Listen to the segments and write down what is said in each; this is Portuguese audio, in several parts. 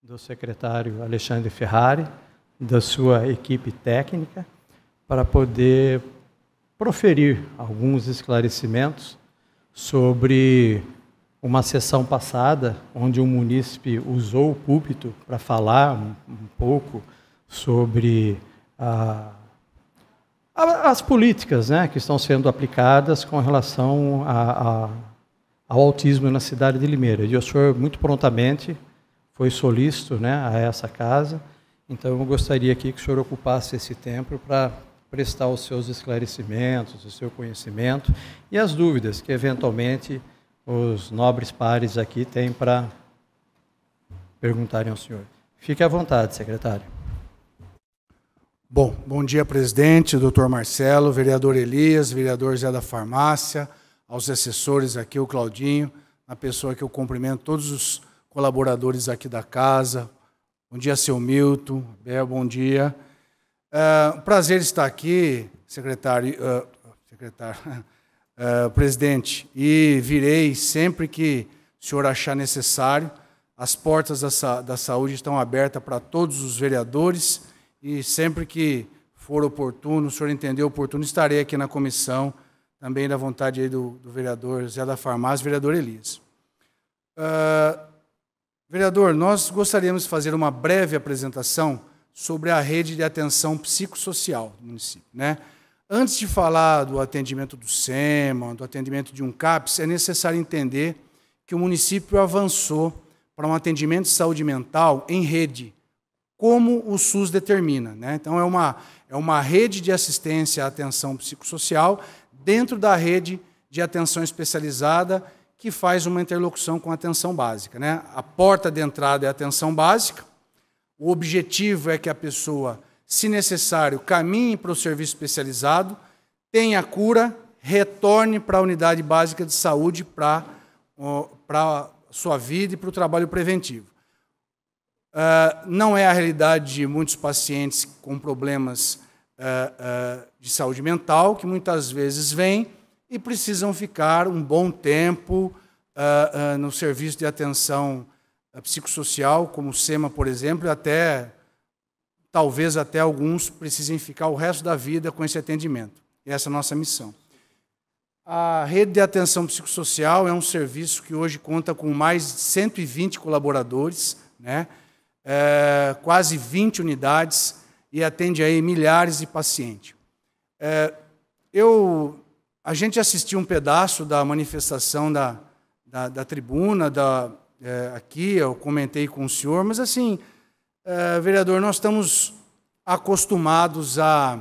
do secretário Alexandre Ferrari, da sua equipe técnica, para poder proferir alguns esclarecimentos sobre uma sessão passada, onde o munícipe usou o púlpito para falar um pouco sobre as políticas, né, que estão sendo aplicadas com relação ao autismo na cidade de Limeira. E o senhor, muito prontamente, foi solícito, né, a essa casa. Então, eu gostaria aqui que o senhor ocupasse esse tempo para prestar os seus esclarecimentos, o seu conhecimento e as dúvidas que, eventualmente, os nobres pares aqui têm para perguntarem ao senhor. Fique à vontade, secretário. Bom dia, presidente, doutor Marcelo, vereador Elias, vereador Zé da Farmácia, aos assessores aqui, o Claudinho, a pessoa que eu cumprimento, todos os colaboradores aqui da casa. Bom dia, seu Milton. Bel, bom dia. Prazer estar aqui, presidente, e virei sempre que o senhor achar necessário. As portas da saúde estão abertas para todos os vereadores e sempre que for oportuno, o senhor entender oportuno, estarei aqui na comissão, também da vontade aí do vereador Zé da Farmácia, vereador Elias. Vereador, nós gostaríamos de fazer uma breve apresentação sobre a rede de atenção psicossocial do município, né? Antes de falar do atendimento do SEMA, do atendimento de um CAPS, é necessário entender que o município avançou para um atendimento de saúde mental em rede, como o SUS determina, né? Então, é uma rede de assistência à atenção psicossocial dentro da rede de atenção especializada que faz uma interlocução com a atenção básica, né? A porta de entrada é a atenção básica. O objetivo é que a pessoa, se necessário, caminhe para o serviço especializado, tenha cura, retorne para a unidade básica de saúde para a sua vida e para o trabalho preventivo. Não é a realidade de muitos pacientes com problemas de saúde mental, que muitas vezes vêm e precisam ficar um bom tempo no serviço de atenção psicossocial, como o SEMA, por exemplo, e talvez até alguns precisem ficar o resto da vida com esse atendimento. Essa é a nossa missão. A rede de atenção psicossocial é um serviço que hoje conta com mais de 120 colaboradores, né? Quase 20 unidades e atende aí milhares de pacientes. A gente assistiu um pedaço da manifestação da tribuna, aqui, eu comentei com o senhor, mas assim, vereador, nós estamos acostumados a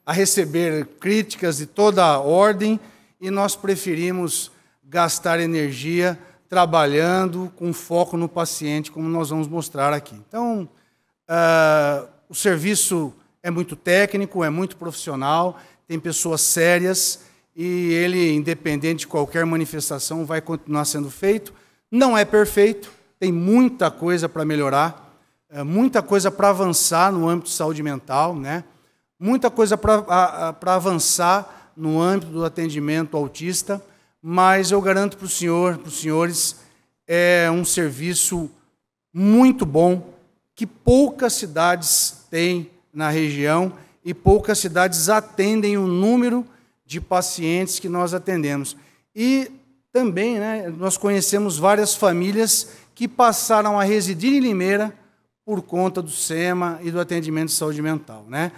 receber críticas de toda a ordem e nós preferimos gastar energia trabalhando com foco no paciente, como nós vamos mostrar aqui. Então, o serviço é muito técnico, é muito profissional, tem pessoas sérias e ele, independente de qualquer manifestação, vai continuar sendo feito. Não é perfeito, tem muita coisa para melhorar, muita coisa para avançar no âmbito de saúde mental, né? Muita coisa para avançar no âmbito do atendimento autista, mas eu garanto para o senhor, para os senhores, é um serviço muito bom, que poucas cidades têm na região e poucas cidades atendem o número de pacientes que nós atendemos. E também, né, nós conhecemos várias famílias que passaram a residir em Limeira por conta do SEMA e do atendimento de saúde mental, né?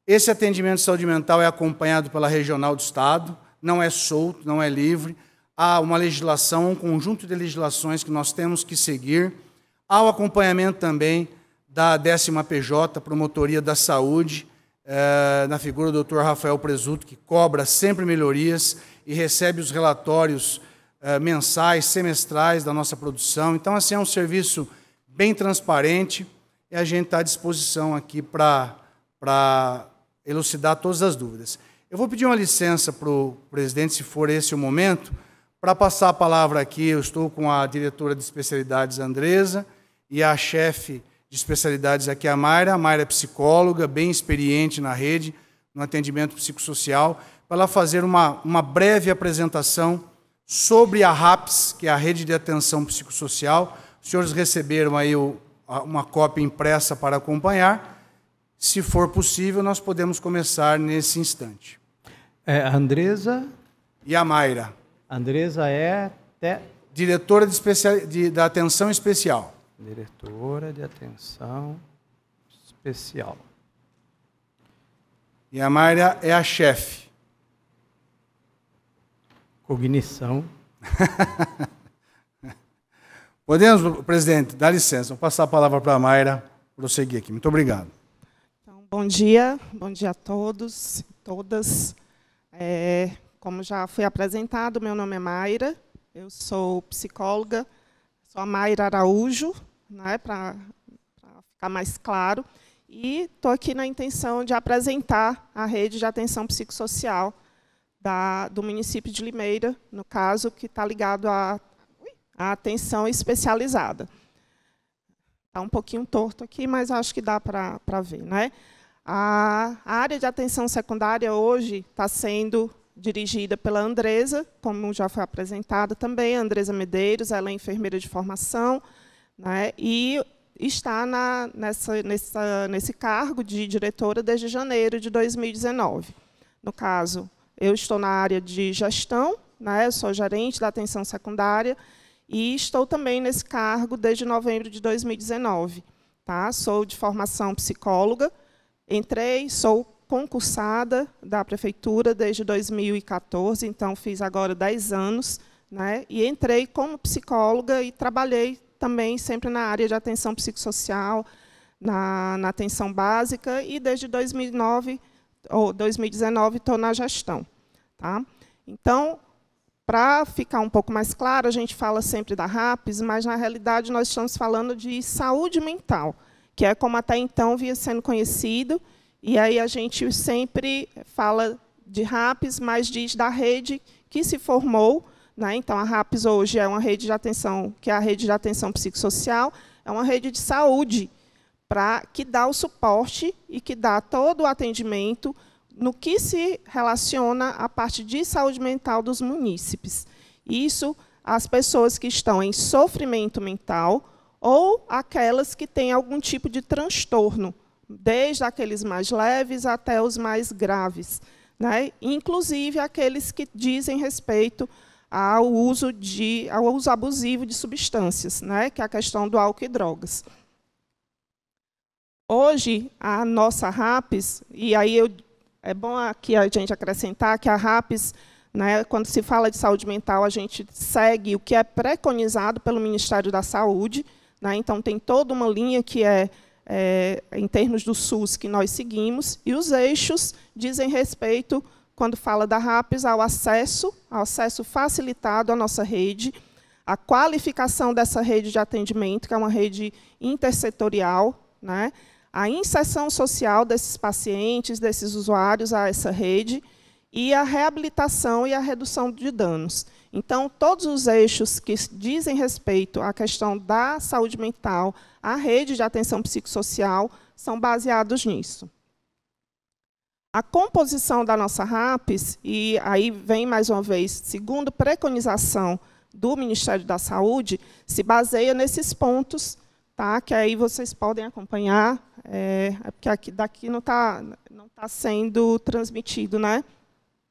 Esse atendimento de saúde mental é acompanhado pela Regional do Estado, não é solto, não é livre. Há uma legislação, um conjunto de legislações que nós temos que seguir. Há o acompanhamento também da 10ª PJ, Promotoria da Saúde, na figura do Dr. Rafael Presuto, que cobra sempre melhorias e recebe os relatórios mensais, semestrais da nossa produção. Então, assim, é um serviço bem transparente e a gente está à disposição aqui para elucidar todas as dúvidas. Eu vou pedir uma licença para o presidente, se for esse o momento, para passar a palavra aqui. Eu estou com a diretora de especialidades, Andresa, e a chefe de especialidades aqui, a Mayra. A Mayra é psicóloga, bem experiente na rede, no atendimento psicossocial, para ela fazer uma breve apresentação sobre a RAPS, que é a Rede de Atenção Psicossocial, Os senhores receberam aí uma cópia impressa para acompanhar. Se for possível, nós podemos começar nesse instante. A Andresa... E a Mayra. A Andresa é... Diretora da Atenção Especial. Diretora de Atenção Especial. E a Mayra é a chefe. Cognição. Podemos, presidente, dá licença, vou passar a palavra para a Mayra prosseguir aqui. Muito obrigado. Então, bom dia a todos e todas. Como já foi apresentado, meu nome é Mayra, eu sou psicóloga, sou a Mayra Araújo, né, para ficar mais claro, e estou aqui na intenção de apresentar a rede de atenção psicossocial do município de Limeira, no caso, que está ligado à atenção especializada. Está um pouquinho torto aqui, mas acho que dá para ver, né? A área de atenção secundária hoje está sendo dirigida pela Andresa, como já foi apresentada também, a Andresa Medeiros, ela é enfermeira de formação, né? E está nesse cargo de diretora desde janeiro de 2019. No caso, eu estou na área de gestão, né? Eu sou gerente da atenção secundária e estou também nesse cargo desde novembro de 2019. Tá? Sou de formação psicóloga, sou concursada da prefeitura desde 2014, então fiz agora 10 anos, né? E entrei como psicóloga e trabalhei também sempre na área de atenção psicossocial, na atenção básica, e desde 2019 estou na gestão. Tá? Então, para ficar um pouco mais claro, a gente fala sempre da RAPS, mas, na realidade, nós estamos falando de saúde mental, que é como até então vinha sendo conhecido, e aí a gente sempre fala de RAPS, mas diz da rede que se formou, né? Então, a RAPS hoje é uma rede de atenção, que é a rede de atenção psicossocial, é uma rede de saúde, que dá o suporte e que dá todo o atendimento no que se relaciona à parte de saúde mental dos munícipes. Isso, as pessoas que estão em sofrimento mental ou aquelas que têm algum tipo de transtorno, desde aqueles mais leves até os mais graves, né? Inclusive aqueles que dizem respeito ao uso abusivo de substâncias, né? Que é a questão do álcool e drogas. Hoje, a nossa RAPS, e aí é bom aqui a gente acrescentar que a RAPS, né, quando se fala de saúde mental, a gente segue o que é preconizado pelo Ministério da Saúde, né? Então, tem toda uma linha que em termos do SUS, que nós seguimos, e os eixos dizem respeito, quando fala da RAPS, ao acesso facilitado à nossa rede, a qualificação dessa rede de atendimento, que é uma rede intersetorial, né? A inserção social desses pacientes, desses usuários a essa rede, e a reabilitação e a redução de danos. Então, todos os eixos que dizem respeito à questão da saúde mental, à rede de atenção psicossocial, são baseados nisso. A composição da nossa RAPS, e aí vem, mais uma vez, segundo preconização do Ministério da Saúde, se baseia nesses pontos, tá? Que aí vocês podem acompanhar, porque daqui não tá sendo transmitido, né?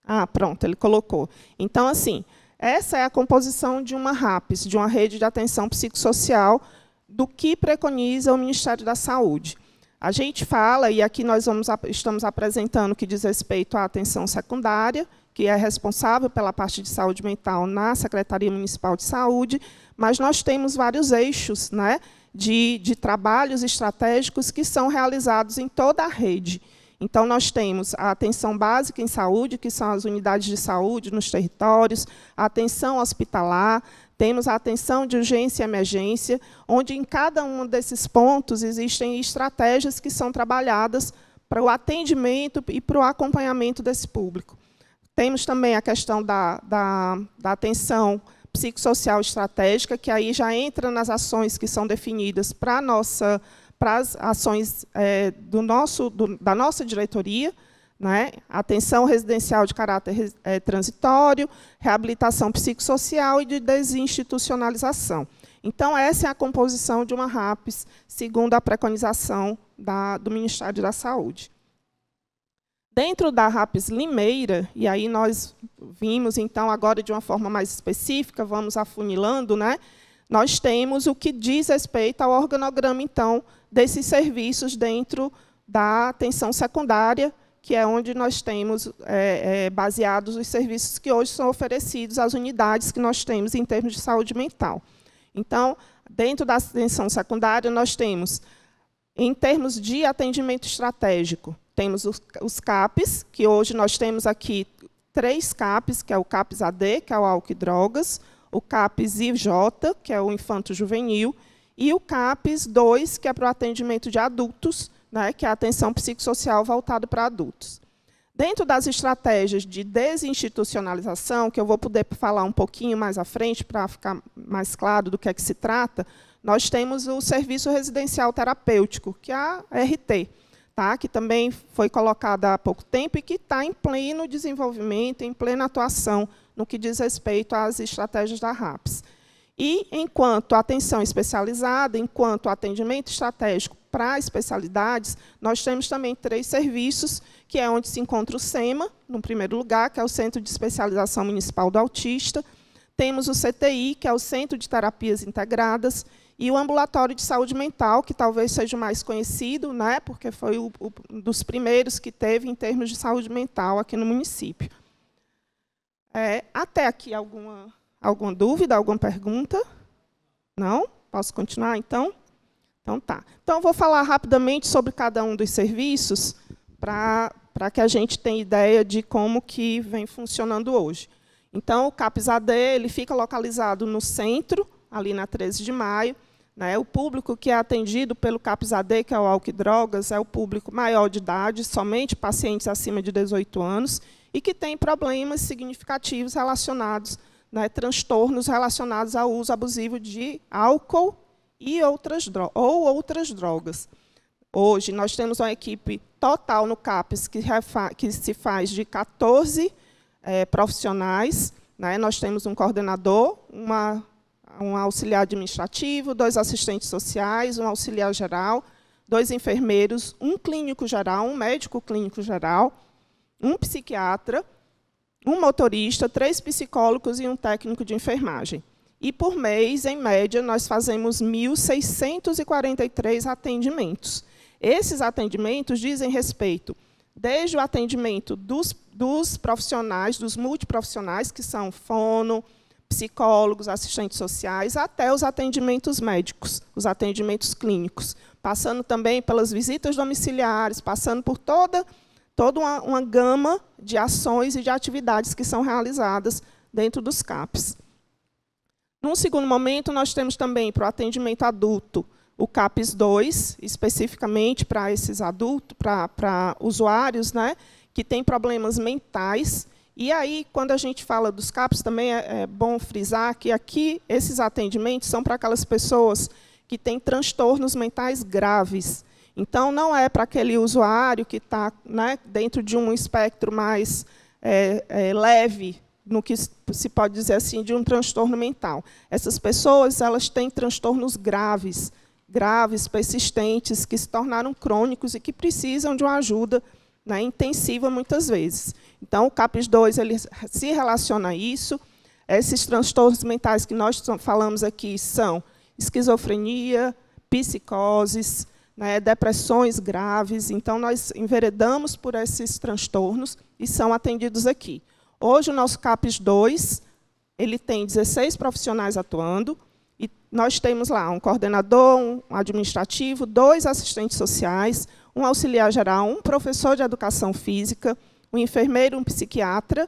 Ah, pronto, ele colocou. Então, assim, essa é a composição de uma RAPS, de uma rede de atenção psicossocial, do que preconiza o Ministério da Saúde. A gente fala, e aqui nós estamos apresentando o que diz respeito à atenção secundária, que é responsável pela parte de saúde mental na Secretaria Municipal de Saúde, mas nós temos vários eixos, né, de trabalhos estratégicos que são realizados em toda a rede. Então, nós temos a atenção básica em saúde, que são as unidades de saúde nos territórios, a atenção hospitalar, temos a atenção de urgência e emergência, onde em cada um desses pontos existem estratégias que são trabalhadas para o atendimento e para o acompanhamento desse público. Temos também a questão da atenção psicossocial estratégica, que aí já entra nas ações que são definidas para as ações da nossa diretoria, né? Atenção residencial de caráter transitório, reabilitação psicossocial e de desinstitucionalização. Então, essa é a composição de uma RAPS, segundo a preconização do Ministério da Saúde. Dentro da RAPS Limeira, e aí nós vimos, então, agora de uma forma mais específica, vamos afunilando, né? Nós temos o que diz respeito ao organograma, então, desses serviços dentro da atenção secundária, que é onde nós temos baseados os serviços que hoje são oferecidos às unidades que nós temos em termos de saúde mental. Então, dentro da atenção secundária, nós temos, em termos de atendimento estratégico, temos os CAPs, que hoje nós temos aqui 3 CAPs, que é o CAPs AD, que é o álcool e drogas, o CAPs IJ, que é o infanto-juvenil, e o CAPs 2, que é para o atendimento de adultos, né, que é a atenção psicossocial voltada para adultos. Dentro das estratégias de desinstitucionalização, que eu vou poder falar um pouquinho mais à frente, para ficar mais claro do que é que se trata, nós temos o serviço residencial terapêutico, que é a RT, tá, que também foi colocada há pouco tempo e que está em pleno desenvolvimento, em plena atuação, no que diz respeito às estratégias da RAPS. E, enquanto atenção especializada, enquanto atendimento estratégico para especialidades, nós temos também 3 serviços, que é onde se encontra o SEMA, no primeiro lugar, que é o Centro de Especialização Municipal do Autista. Temos o CTI, que é o Centro de Terapias Integradas, e o Ambulatório de Saúde Mental, que talvez seja o mais conhecido, né, porque foi um dos primeiros que teve em termos de saúde mental aqui no município. Até aqui, alguma dúvida, alguma pergunta? Não? Posso continuar, então? Então, tá. Então, eu vou falar rapidamente sobre cada um dos serviços, para que a gente tenha ideia de como que vem funcionando hoje. Então, o CAPS AD ele fica localizado no centro, ali na 13 de maio. Né? O público que é atendido pelo CAPS AD, que é o álcool e drogas, é o público maior de idade, somente pacientes acima de 18 anos, e que tem problemas significativos relacionados, né, transtornos relacionados ao uso abusivo de álcool e outras drogas. Hoje, nós temos uma equipe total no CAPS que se faz de 14 profissionais. Né? Nós temos um coordenador, um auxiliar administrativo, 2 assistentes sociais, um auxiliar geral, 2 enfermeiros, um clínico geral, um médico clínico geral, um psiquiatra, um motorista, 3 psicólogos e um técnico de enfermagem. E, por mês, em média, nós fazemos 1.643 atendimentos. Esses atendimentos dizem respeito desde o atendimento dos profissionais, dos multiprofissionais, que são fono, psicólogos, assistentes sociais, até os atendimentos médicos, os atendimentos clínicos, passando também pelas visitas domiciliares, passando por toda uma gama de ações e de atividades que são realizadas dentro dos CAPs. Num segundo momento, nós temos também, para o atendimento adulto, o CAPS 2, especificamente para esses adultos, para usuários, né, que têm problemas mentais. E aí, quando a gente fala dos CAPs, também é bom frisar que aqui esses atendimentos são para aquelas pessoas que têm transtornos mentais graves. Então, não é para aquele usuário que está, né, dentro de um espectro mais leve, no que se pode dizer assim, de um transtorno mental. Essas pessoas elas têm transtornos graves, persistentes, que se tornaram crônicos e que precisam de uma ajuda, né, intensiva muitas vezes. Então, o CAPS 2 ele se relaciona a isso. Esses transtornos mentais que nós falamos aqui são esquizofrenia, psicoses, né, depressões graves. Então, nós enveredamos por esses transtornos e são atendidos aqui. Hoje, o nosso CAPS 2 ele tem 16 profissionais atuando, e nós temos lá um coordenador, um administrativo, 2 assistentes sociais, um auxiliar geral, um professor de educação física, um enfermeiro, um psiquiatra,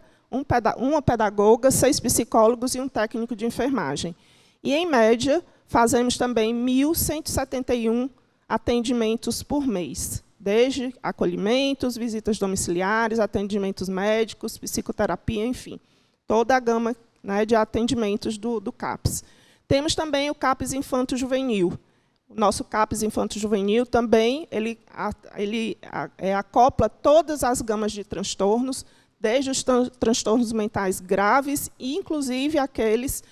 uma pedagoga, 6 psicólogos e um técnico de enfermagem. E, em média, fazemos também 1.171 atendimentos por mês, desde acolhimentos, visitas domiciliares, atendimentos médicos, psicoterapia, enfim, toda a gama, né, de atendimentos do CAPS. Temos também o CAPS Infanto-Juvenil. O nosso CAPS Infanto-Juvenil também ele acopla todas as gamas de transtornos, desde os transtornos mentais graves, e inclusive aqueles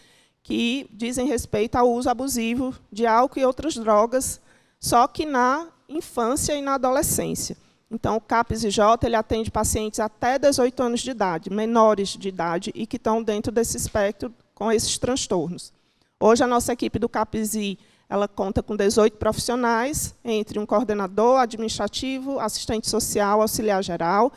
que dizem respeito ao uso abusivo de álcool e outras drogas, só que na infância e na adolescência. Então, o CAPS-IJ ele atende pacientes até 18 anos de idade, menores de idade, e que estão dentro desse espectro com esses transtornos. Hoje, a nossa equipe do CAPS-I ela conta com 18 profissionais, entre um coordenador administrativo, assistente social, auxiliar geral,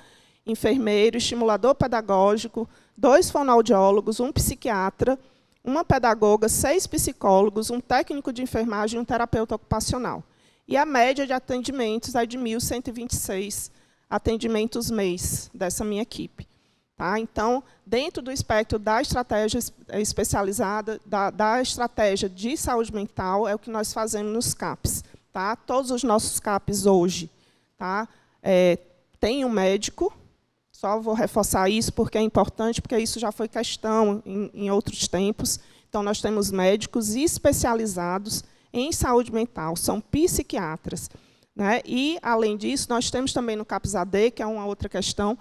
enfermeiro, estimulador pedagógico, 2 fonoaudiólogos, um psiquiatra, uma pedagoga, 6 psicólogos, um técnico de enfermagem e um terapeuta ocupacional. E a média de atendimentos é de 1.126 atendimentos mês dessa minha equipe. Tá? Então, dentro do espectro da estratégia especializada, da estratégia de saúde mental, é o que nós fazemos nos CAPs. Tá? Todos os nossos CAPs hoje, tá? Tem um médico, só vou reforçar isso porque é importante, porque isso já foi questão em outros tempos. Então, nós temos médicos especializados em saúde mental, são psiquiatras. Né? E, além disso, nós temos também no CAPS-AD, que é uma outra questão,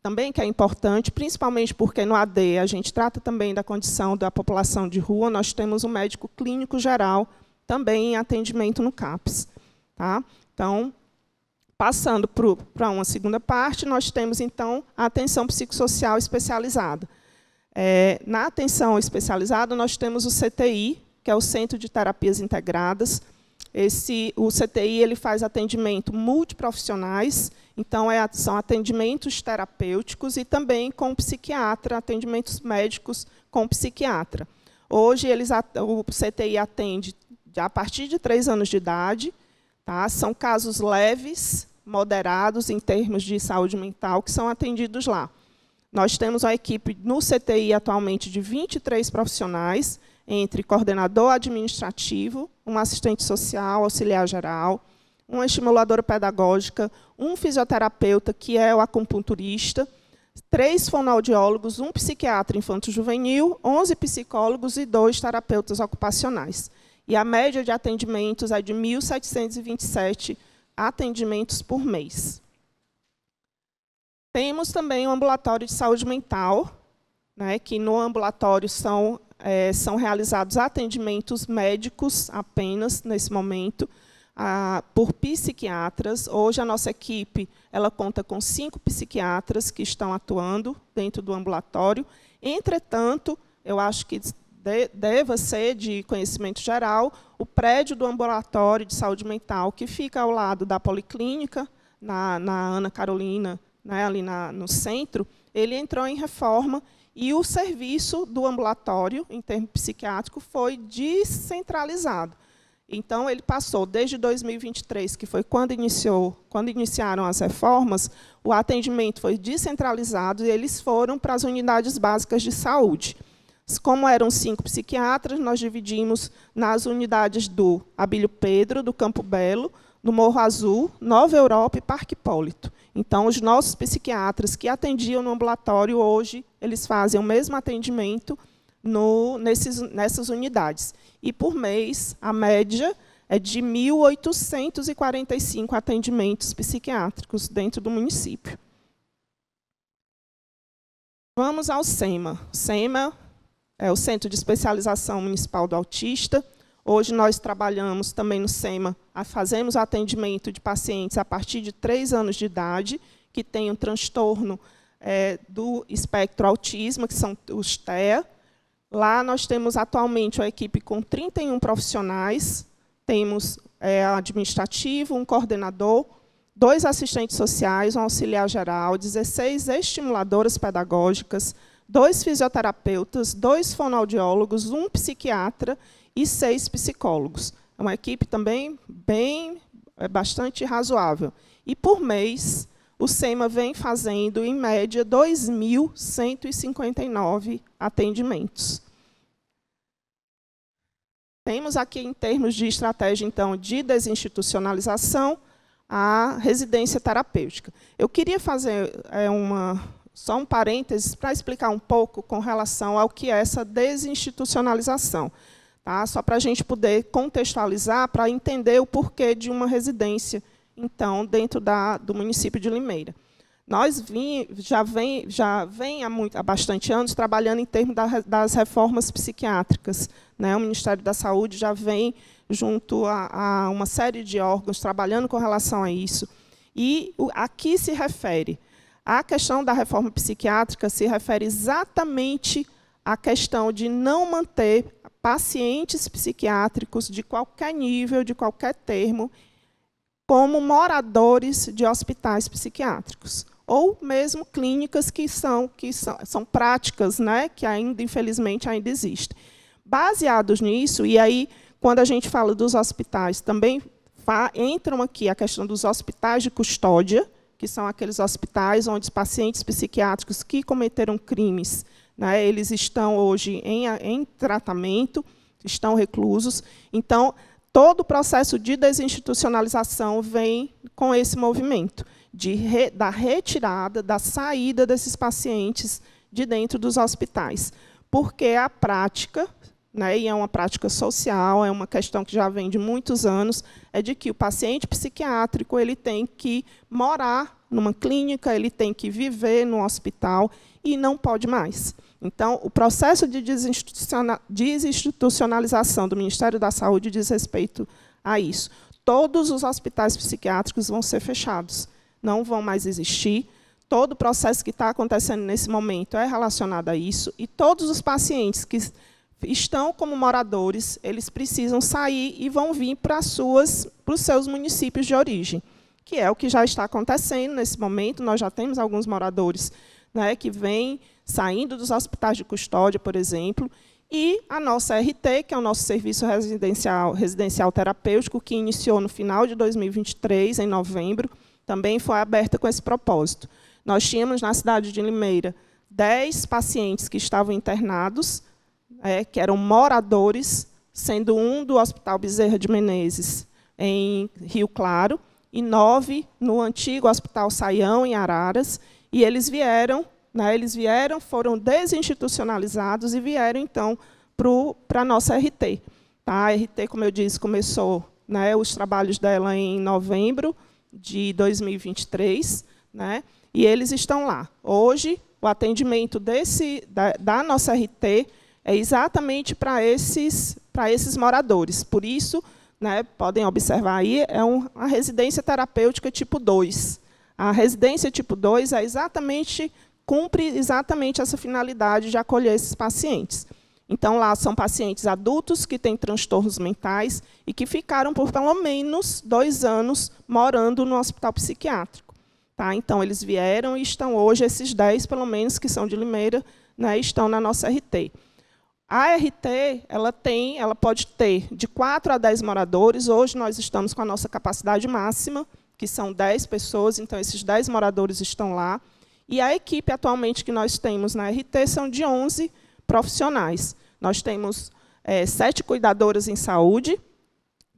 também que é importante, principalmente porque no AD a gente trata também da condição da população de rua, nós temos um médico clínico geral também em atendimento no CAPS. Tá? Então, passando para uma segunda parte, nós temos, então, a atenção psicossocial especializada. Na atenção especializada, nós temos o CTI, que é o Centro de Terapias Integradas. O CTI ele faz atendimento multiprofissionais, então são atendimentos terapêuticos e também com psiquiatra, atendimentos médicos com psiquiatra. Hoje, o CTI atende a partir de 3 anos de idade, tá? São casos leves, moderados em termos de saúde mental, que são atendidos lá. Nós temos uma equipe no CTI atualmente de 23 profissionais, entre coordenador administrativo, um assistente social, auxiliar geral, uma estimuladora pedagógica, um fisioterapeuta, que é o acupunturista, 3 fonoaudiólogos, um psiquiatra infanto-juvenil, 11 psicólogos e 2 terapeutas ocupacionais. E a média de atendimentos é de 1.727 atendimentos por mês. Temos também o ambulatório de saúde mental, né, que no ambulatório são realizados atendimentos médicos apenas, nesse momento, por psiquiatras. Hoje, a nossa equipe ela conta com 5 psiquiatras que estão atuando dentro do ambulatório. Entretanto, eu acho que deva ser de conhecimento geral, o prédio do ambulatório de saúde mental, que fica ao lado da Policlínica, na Ana Carolina, né, ali no centro, ele entrou em reforma. E o serviço do ambulatório, em termos psiquiátricos, foi descentralizado. Então, ele passou, desde 2023, que foi quando iniciaram as reformas, o atendimento foi descentralizado e eles foram para as unidades básicas de saúde. Como eram 5 psiquiatras, nós dividimos nas unidades do Abílio Pedro, do Campo Belo, do Morro Azul, Nova Europa e Parque Hipólito. Então, os nossos psiquiatras que atendiam no ambulatório, hoje, eles fazem o mesmo atendimento nessas unidades. E, por mês, a média é de 1.845 atendimentos psiquiátricos dentro do município. Vamos ao SEMA. O SEMA é o Centro de Especialização Municipal do Autista. Hoje, nós trabalhamos também no SEMA, fazemos atendimento de pacientes a partir de 3 anos de idade, que têm um transtorno do espectro autismo, que são os TEA. Lá nós temos atualmente uma equipe com 31 profissionais, temos administrativo, um coordenador, 2 assistentes sociais, um auxiliar geral, 16 estimuladoras pedagógicas, 2 fisioterapeutas, 2 fonoaudiólogos, um psiquiatra e 6 psicólogos. É uma equipe também bastante razoável. E, por mês, o SEMA vem fazendo, em média, 2.159 atendimentos. Temos aqui, em termos de estratégia, então, de desinstitucionalização, a residência terapêutica. Eu queria fazer só um parênteses para explicar um pouco com relação ao que é essa desinstitucionalização. Tá? Só para a gente poder contextualizar, para entender o porquê de uma residência, então, dentro do município de Limeira. Nós já vem há bastante anos trabalhando em termos das reformas psiquiátricas, né? O Ministério da Saúde já vem junto a uma série de órgãos trabalhando com relação a isso. E aqui se refere, a questão da reforma psiquiátrica se refere exatamente à questão de não manter pacientes psiquiátricos de qualquer nível, de qualquer termo, como moradores de hospitais psiquiátricos, ou mesmo clínicas que são práticas, né, que ainda, infelizmente, ainda existem. Baseados nisso, e aí, quando a gente fala dos hospitais, também entram aqui a questão dos hospitais de custódia, que são aqueles hospitais onde os pacientes psiquiátricos que cometeram crimes, né, eles estão hoje em tratamento, estão reclusos. Então, todo o processo de desinstitucionalização vem com esse movimento da retirada, da saída desses pacientes de dentro dos hospitais. Porque a prática, né, e é uma prática social, é uma questão que já vem de muitos anos, é de que o paciente psiquiátrico ele tem que morar numa clínica, ele tem que viver no hospital e não pode mais. Então, o processo de desinstitucionalização do Ministério da Saúde diz respeito a isso. Todos os hospitais psiquiátricos vão ser fechados, não vão mais existir. Todo o processo que está acontecendo nesse momento é relacionado a isso, e todos os pacientes que estão como moradores, eles precisam sair e vão vir para os seus municípios de origem, que é o que já está acontecendo nesse momento. Nós já temos alguns moradores, né, que vêm saindo dos hospitais de custódia, por exemplo, e a nossa RT, que é o nosso serviço residencial terapêutico, que iniciou no final de 2023, em novembro, também foi aberta com esse propósito. Nós tínhamos, na cidade de Limeira, 10 pacientes que estavam internados, que eram moradores, sendo um do Hospital Bezerra de Menezes, em Rio Claro, e 9 no antigo Hospital Saião, em Araras, e eles vieram, foram desinstitucionalizados e vieram, então, para a nossa RT. Tá? A RT, como eu disse, começou, né, os trabalhos dela em novembro de 2023, né, e eles estão lá. Hoje, o atendimento da nossa RT é exatamente para esses moradores. Por isso, né, podem observar aí, é uma residência terapêutica tipo 2. A residência tipo 2 cumpre exatamente essa finalidade de acolher esses pacientes. Então, lá são pacientes adultos que têm transtornos mentais e que ficaram por pelo menos 2 anos morando no hospital psiquiátrico. Tá? Então, eles vieram e estão hoje, esses 10, pelo menos, que são de Limeira, né, estão na nossa RT. A RT ela pode ter de 4 a 10 moradores. Hoje, nós estamos com a nossa capacidade máxima, que são 10 pessoas, então, esses 10 moradores estão lá. E a equipe, atualmente, que nós temos na RT são de 11 profissionais. Nós temos 7 cuidadoras em saúde,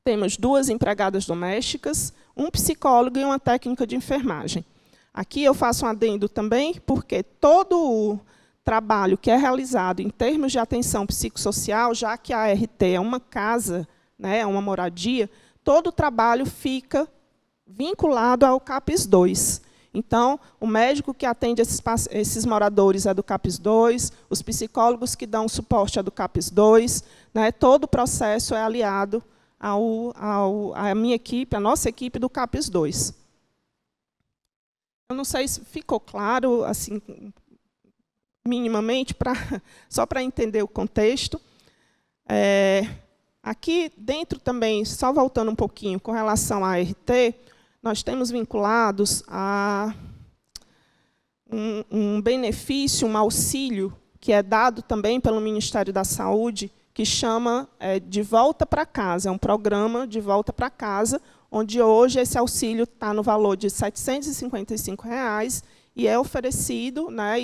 temos 2 empregadas domésticas, um psicólogo e uma técnica de enfermagem. Aqui eu faço um adendo também, porque todo o trabalho que é realizado em termos de atenção psicossocial, já que a RT é uma casa, né, é uma moradia, todo o trabalho fica vinculado ao CAPS 2. Então, o médico que atende esses moradores é do CAPS 2, os psicólogos que dão suporte é do CAPS 2, né, todo o processo é aliado à minha equipe, à nossa equipe do CAPS 2. Eu não sei se ficou claro, assim, minimamente, só para entender o contexto. Aqui dentro também, só voltando um pouquinho com relação à RT, nós temos vinculados a um benefício, um auxílio, que é dado também pelo Ministério da Saúde, que chama De Volta para Casa. É um programa de volta para casa, onde hoje esse auxílio está no valor de R$ 755 e é oferecido, né,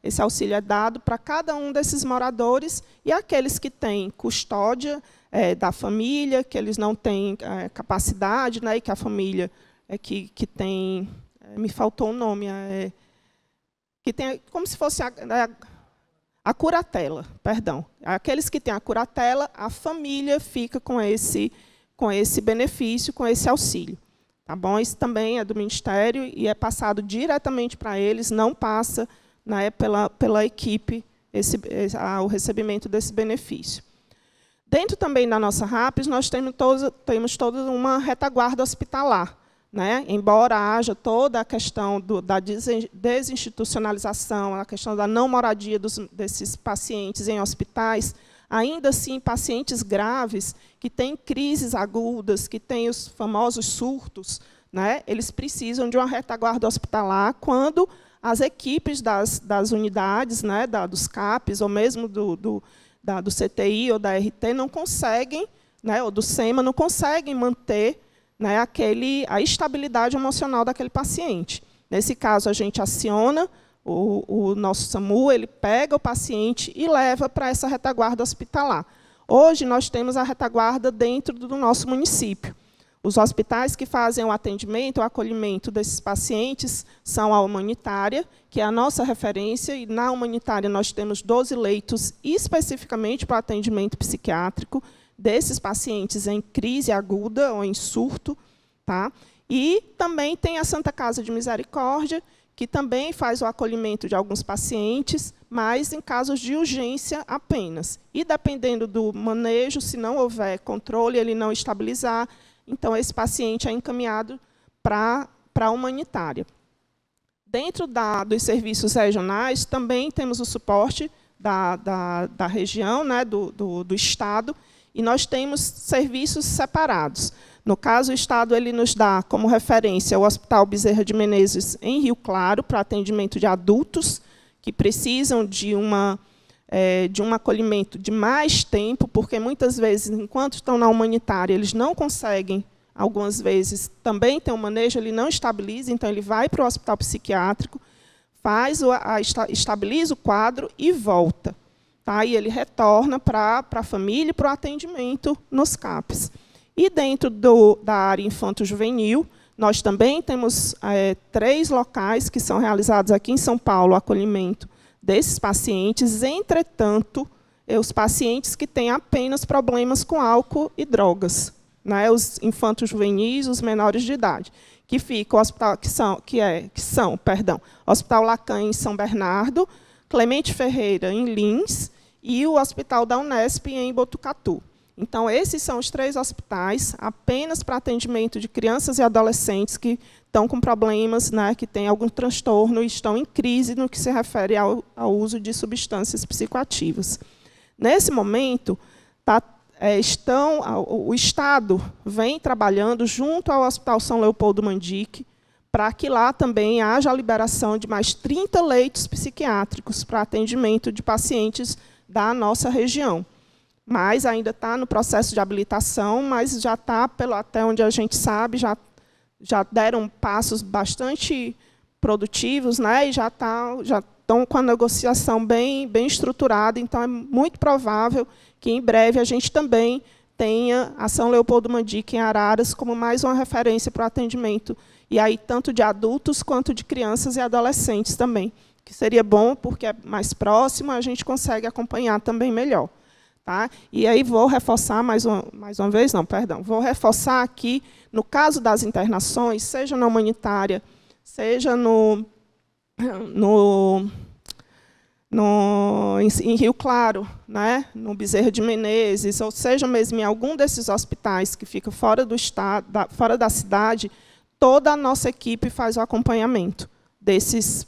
esse auxílio é dado para cada um desses moradores, e aqueles que têm custódia da família, que eles não têm capacidade, né, e que a família que tem... me faltou o nome. Que tem como se fosse a curatela, perdão. Aqueles que têm a curatela, a família fica com esse benefício, com esse auxílio. Tá bom? Isso também é do Ministério e é passado diretamente para eles, não passa, né, pela equipe o recebimento desse benefício. Dentro também da nossa RAPES, nós temos toda uma retaguarda hospitalar, né? Embora haja toda a questão da desinstitucionalização, a questão da não moradia desses pacientes em hospitais, ainda assim, pacientes graves, que têm crises agudas, que têm os famosos surtos, né? Eles precisam de uma retaguarda hospitalar quando as equipes das unidades, né, dos CAPs, ou mesmo do CTI ou da RT, não conseguem, né, ou do SEMA, não conseguem manter, né, a estabilidade emocional daquele paciente. Nesse caso, a gente aciona o nosso SAMU, ele pega o paciente e leva para essa retaguarda hospitalar. Hoje, nós temos a retaguarda dentro do nosso município. Os hospitais que fazem o atendimento, o acolhimento desses pacientes são a humanitária, que é a nossa referência, e na humanitária nós temos 12 leitos especificamente para atendimento psiquiátrico desses pacientes em crise aguda ou em surto. Tá? E também tem a Santa Casa de Misericórdia, que também faz o acolhimento de alguns pacientes, mas em casos de urgência apenas. E dependendo do manejo, se não houver controle, ele não estabilizar, então esse paciente é encaminhado para a humanitária. Dentro dos serviços regionais, também temos o suporte da região, né, do Estado, e nós temos serviços separados. No caso, o Estado ele nos dá como referência o Hospital Bezerra de Menezes, em Rio Claro, para atendimento de adultos que precisam de um acolhimento de mais tempo, porque muitas vezes, enquanto estão na humanitária, eles não conseguem, algumas vezes, também tem um manejo, ele não estabiliza, então ele vai para o hospital psiquiátrico, estabiliza o quadro e volta. Tá? E ele retorna para a família e para o atendimento nos CAPs. E dentro da área infanto-juvenil, nós também temos 3 locais que são realizados aqui em São Paulo, o acolhimento desses pacientes. Entretanto, os pacientes que têm apenas problemas com álcool e drogas, né? Os infantos juvenis, os menores de idade, que fica o hospital Hospital Lacan em São Bernardo, Clemente Ferreira em Lins e o Hospital da Unesp em Botucatu. Então, esses são os 3 hospitais apenas para atendimento de crianças e adolescentes que estão com problemas, né, que têm algum transtorno e estão em crise no que se refere ao uso de substâncias psicoativas. Nesse momento, o Estado vem trabalhando junto ao Hospital São Leopoldo Mandique para que lá também haja a liberação de mais 30 leitos psiquiátricos para atendimento de pacientes da nossa região. Mas ainda está no processo de habilitação, mas já está, até onde a gente sabe, já deram passos bastante produtivos, né, e já estão com a negociação bem estruturada, então é muito provável que, em breve, a gente também tenha a São Leopoldo Mandique, em Araras, como mais uma referência para o atendimento, e aí tanto de adultos quanto de crianças e adolescentes também, que seria bom, porque é mais próximo, a gente consegue acompanhar também melhor. Tá? E aí vou reforçar vou reforçar aqui, no caso das internações, seja na humanitária, seja em Rio Claro, né, no Bezerra de Menezes, ou seja mesmo em algum desses hospitais que fica fora do estado, fora da cidade, toda a nossa equipe faz o acompanhamento desses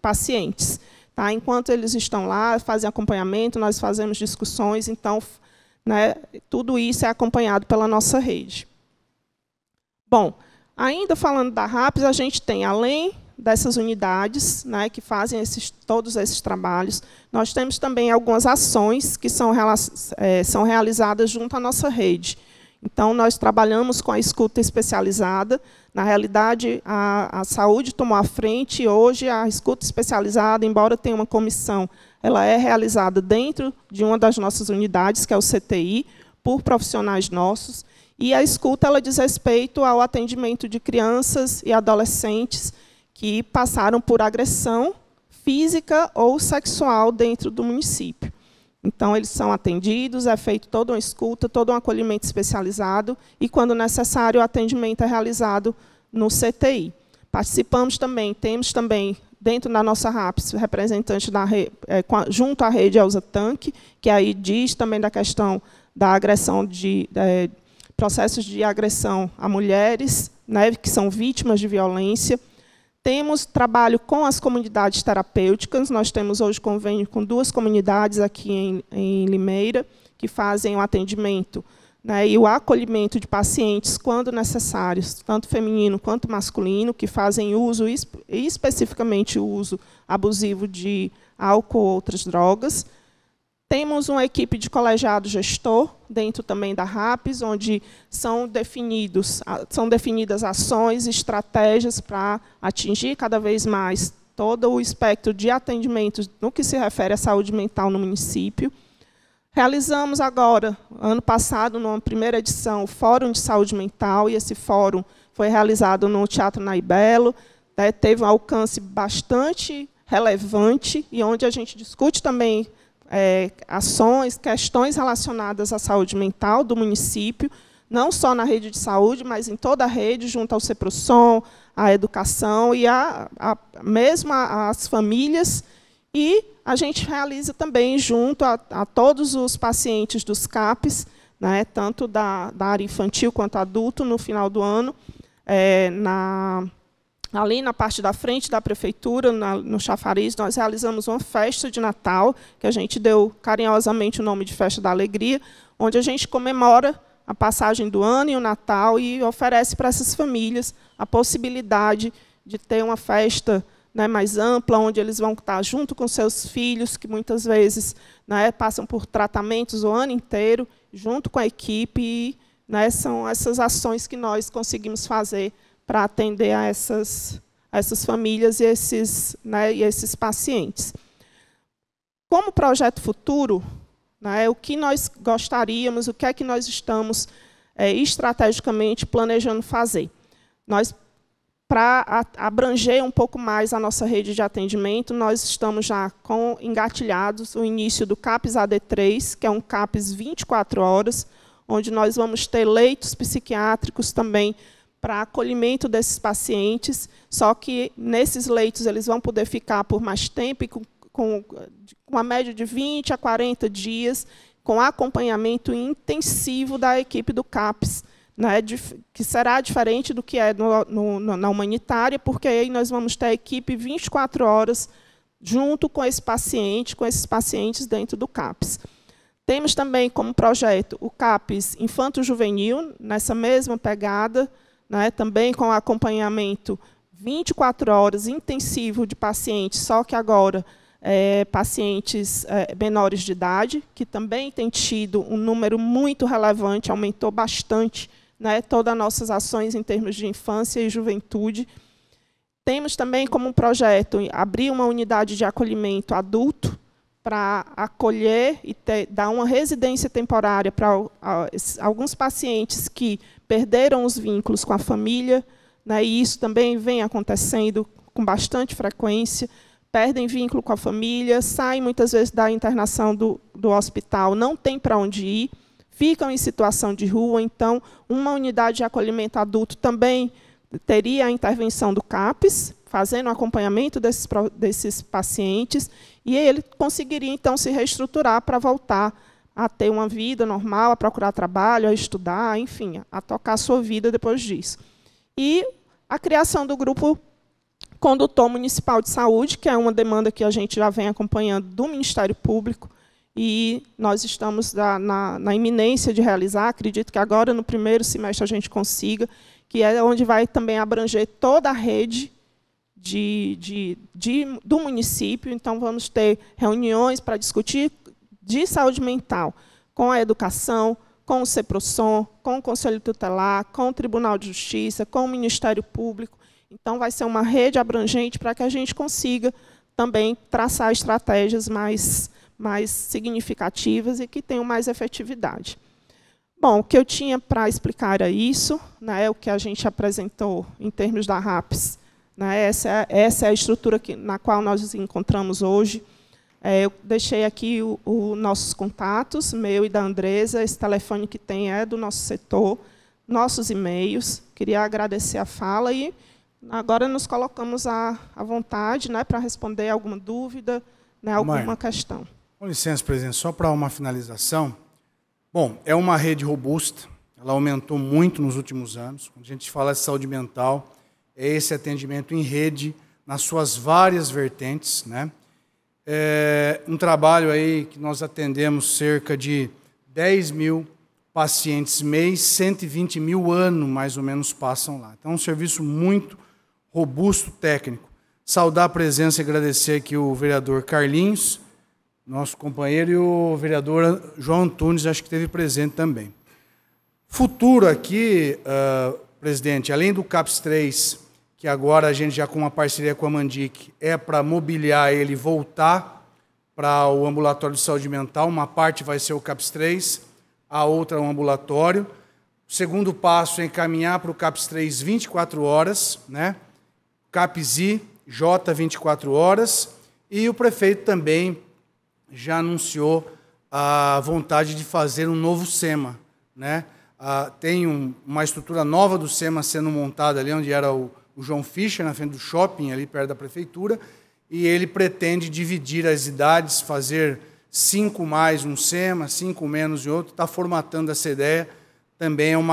pacientes. Tá? Enquanto eles estão lá, fazem acompanhamento, nós fazemos discussões, então, né, tudo isso é acompanhado pela nossa rede. Bom, ainda falando da RAPES, a gente tem, além dessas unidades, né, que fazem todos esses trabalhos, nós temos também algumas ações que são realizadas junto à nossa rede. Então, nós trabalhamos com a escuta especializada. Na realidade, a saúde tomou a frente, e hoje a escuta especializada, embora tenha uma comissão, ela é realizada dentro de uma das nossas unidades, que é o CTI, por profissionais nossos, e a escuta ela diz respeito ao atendimento de crianças e adolescentes que passaram por agressão física ou sexual dentro do município. Então, eles são atendidos, é feito toda uma escuta, todo um acolhimento especializado, e, quando necessário, o atendimento é realizado no CTI. Participamos também, temos também, dentro da nossa RAPS, representante da junto à rede Elza Tanque, que aí diz também da questão da agressão processos de agressão a mulheres, né, que são vítimas de violência. Temos trabalho com as comunidades terapêuticas. Nós temos hoje convênio com 2 comunidades aqui em Limeira, que fazem o atendimento, né, e o acolhimento de pacientes, quando necessários, tanto feminino quanto masculino, que fazem uso, especificamente o uso abusivo de álcool ou outras drogas. Temos uma equipe de colegiado gestor, dentro também da RAPS, onde são definidas ações, estratégias para atingir cada vez mais todo o espectro de atendimentos no que se refere à saúde mental no município. Realizamos agora, ano passado, numa primeira edição, o Fórum de Saúde Mental, e esse fórum foi realizado no Teatro Naibelo, né, teve um alcance bastante relevante, e onde a gente discute também ações, questões relacionadas à saúde mental do município, não só na rede de saúde, mas em toda a rede, junto ao CEPROSOM, à educação e mesmo às famílias. E a gente realiza também, junto a todos os pacientes dos CAPs, né, tanto da área infantil quanto adulto, no final do ano, ali na parte da frente da prefeitura, no chafariz, nós realizamos uma festa de Natal, que a gente deu carinhosamente o nome de Festa da Alegria, onde a gente comemora a passagem do ano e o Natal e oferece para essas famílias a possibilidade de ter uma festa, né, mais ampla, onde eles vão estar junto com seus filhos, que muitas vezes, né, passam por tratamentos o ano inteiro, junto com a equipe, e, né, são essas ações que nós conseguimos fazer para atender a essas famílias e esses pacientes. Como projeto futuro, né, o que nós gostaríamos, o que é que nós estamos estrategicamente planejando fazer? Nós, para abranger um pouco mais a nossa rede de atendimento, nós estamos já engatilhados o início do CAPS AD3, que é um CAPS 24 horas, onde nós vamos ter leitos psiquiátricos também para acolhimento desses pacientes, só que nesses leitos eles vão poder ficar por mais tempo, com uma média de 20 a 40 dias, com acompanhamento intensivo da equipe do CAPS, né, que será diferente do que é na humanitária, porque aí nós vamos ter a equipe 24 horas junto com esse paciente, com esses pacientes dentro do CAPS. Temos também como projeto o CAPS Infanto-Juvenil, nessa mesma pegada, né, também com acompanhamento 24 horas intensivo de pacientes, só que agora pacientes menores de idade, que também tem tido um número muito relevante, aumentou bastante, né, todas as nossas ações em termos de infância e juventude. Temos também como projeto abrir uma unidade de acolhimento adulto para acolher e dar uma residência temporária para alguns pacientes que perderam os vínculos com a família, né, e isso também vem acontecendo com bastante frequência, perdem vínculo com a família, saem muitas vezes da internação do hospital, não tem para onde ir, ficam em situação de rua. Então, uma unidade de acolhimento adulto também teria a intervenção do CAPS, fazendo o acompanhamento desses pacientes, e ele conseguiria, então, se reestruturar para voltar a ter uma vida normal, a procurar trabalho, a estudar, enfim, a tocar a sua vida depois disso. E a criação do grupo Condutor Municipal de Saúde, que é uma demanda que a gente já vem acompanhando do Ministério Público, e nós estamos na iminência de realizar, acredito que agora, no primeiro semestre, a gente consiga, que é onde vai também abranger toda a rede do município. Então, vamos ter reuniões para discutir de saúde mental com a educação, com o CEPROSOM, com o Conselho Tutelar, com o Tribunal de Justiça, com o Ministério Público. Então, vai ser uma rede abrangente para que a gente consiga também traçar estratégias mais significativas e que tenham mais efetividade. Bom, o que eu tinha para explicar era isso, né, o que a gente apresentou em termos da RAPS. Né, essa é a estrutura na qual nós nos encontramos hoje. Eu deixei aqui os nossos contatos, meu e da Andresa. Esse telefone que tem é do nosso setor, nossos e-mails. Queria agradecer a fala e agora nos colocamos à vontade, né, para responder alguma dúvida, né, alguma questão. Com licença, presidente, só para uma finalização. Bom, é uma rede robusta, ela aumentou muito nos últimos anos. Quando a gente fala de saúde mental, é esse atendimento em rede, nas suas várias vertentes, né? É um trabalho aí que nós atendemos cerca de 10 mil pacientes mês, 120 mil ano, mais ou menos, passam lá. Então, é um serviço muito robusto, técnico. Saudar a presença e agradecer aqui o vereador Carlinhos, nosso companheiro, e o vereador João Antunes, acho que esteve presente também. Futuro aqui, presidente, além do CAPS 3, que agora a gente já com uma parceria com a Mandic, é para mobiliar ele e voltar para o ambulatório de saúde mental. Uma parte vai ser o CAPS 3, a outra é o ambulatório. O segundo passo é encaminhar para o CAPS 3 24 horas, né? CAPS I, J 24 horas, e o prefeito também já anunciou a vontade de fazer um novo SEMA, né? Tem uma estrutura nova do SEMA sendo montada ali onde era o João Fischer, na frente do shopping, ali perto da prefeitura, e ele pretende dividir as idades, fazer 5 mais um SEMA, 5 menos em outro, está formatando essa ideia. Também é um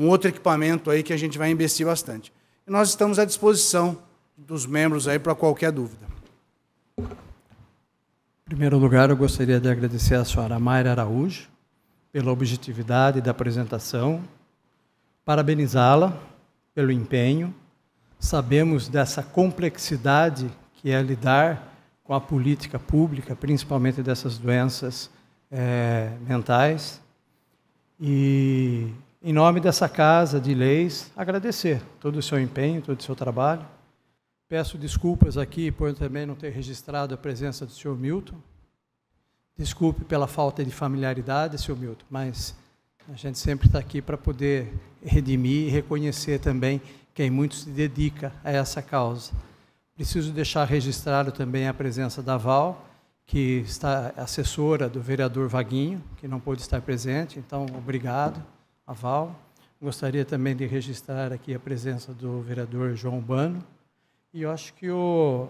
outro equipamento aí que a gente vai investir bastante. E nós estamos à disposição dos membros aí para qualquer dúvida. Em primeiro lugar, eu gostaria de agradecer à senhora Mayra Araújo pela objetividade da apresentação, parabenizá-la pelo empenho. Sabemos dessa complexidade que é lidar com a política pública, principalmente dessas doenças mentais. E, em nome dessa Casa de Leis, agradecer todo o seu empenho, todo o seu trabalho. Peço desculpas aqui por também não ter registrado a presença do senhor Milton. Desculpe pela falta de familiaridade, senhor Milton, mas a gente sempre está aqui para poder redimir e reconhecer também quem muito se dedica a essa causa. Preciso deixar registrado também a presença da Val, que está assessora do vereador Vaguinho, que não pôde estar presente, então, obrigado, a Val. Gostaria também de registrar aqui a presença do vereador João Bano, e eu acho que o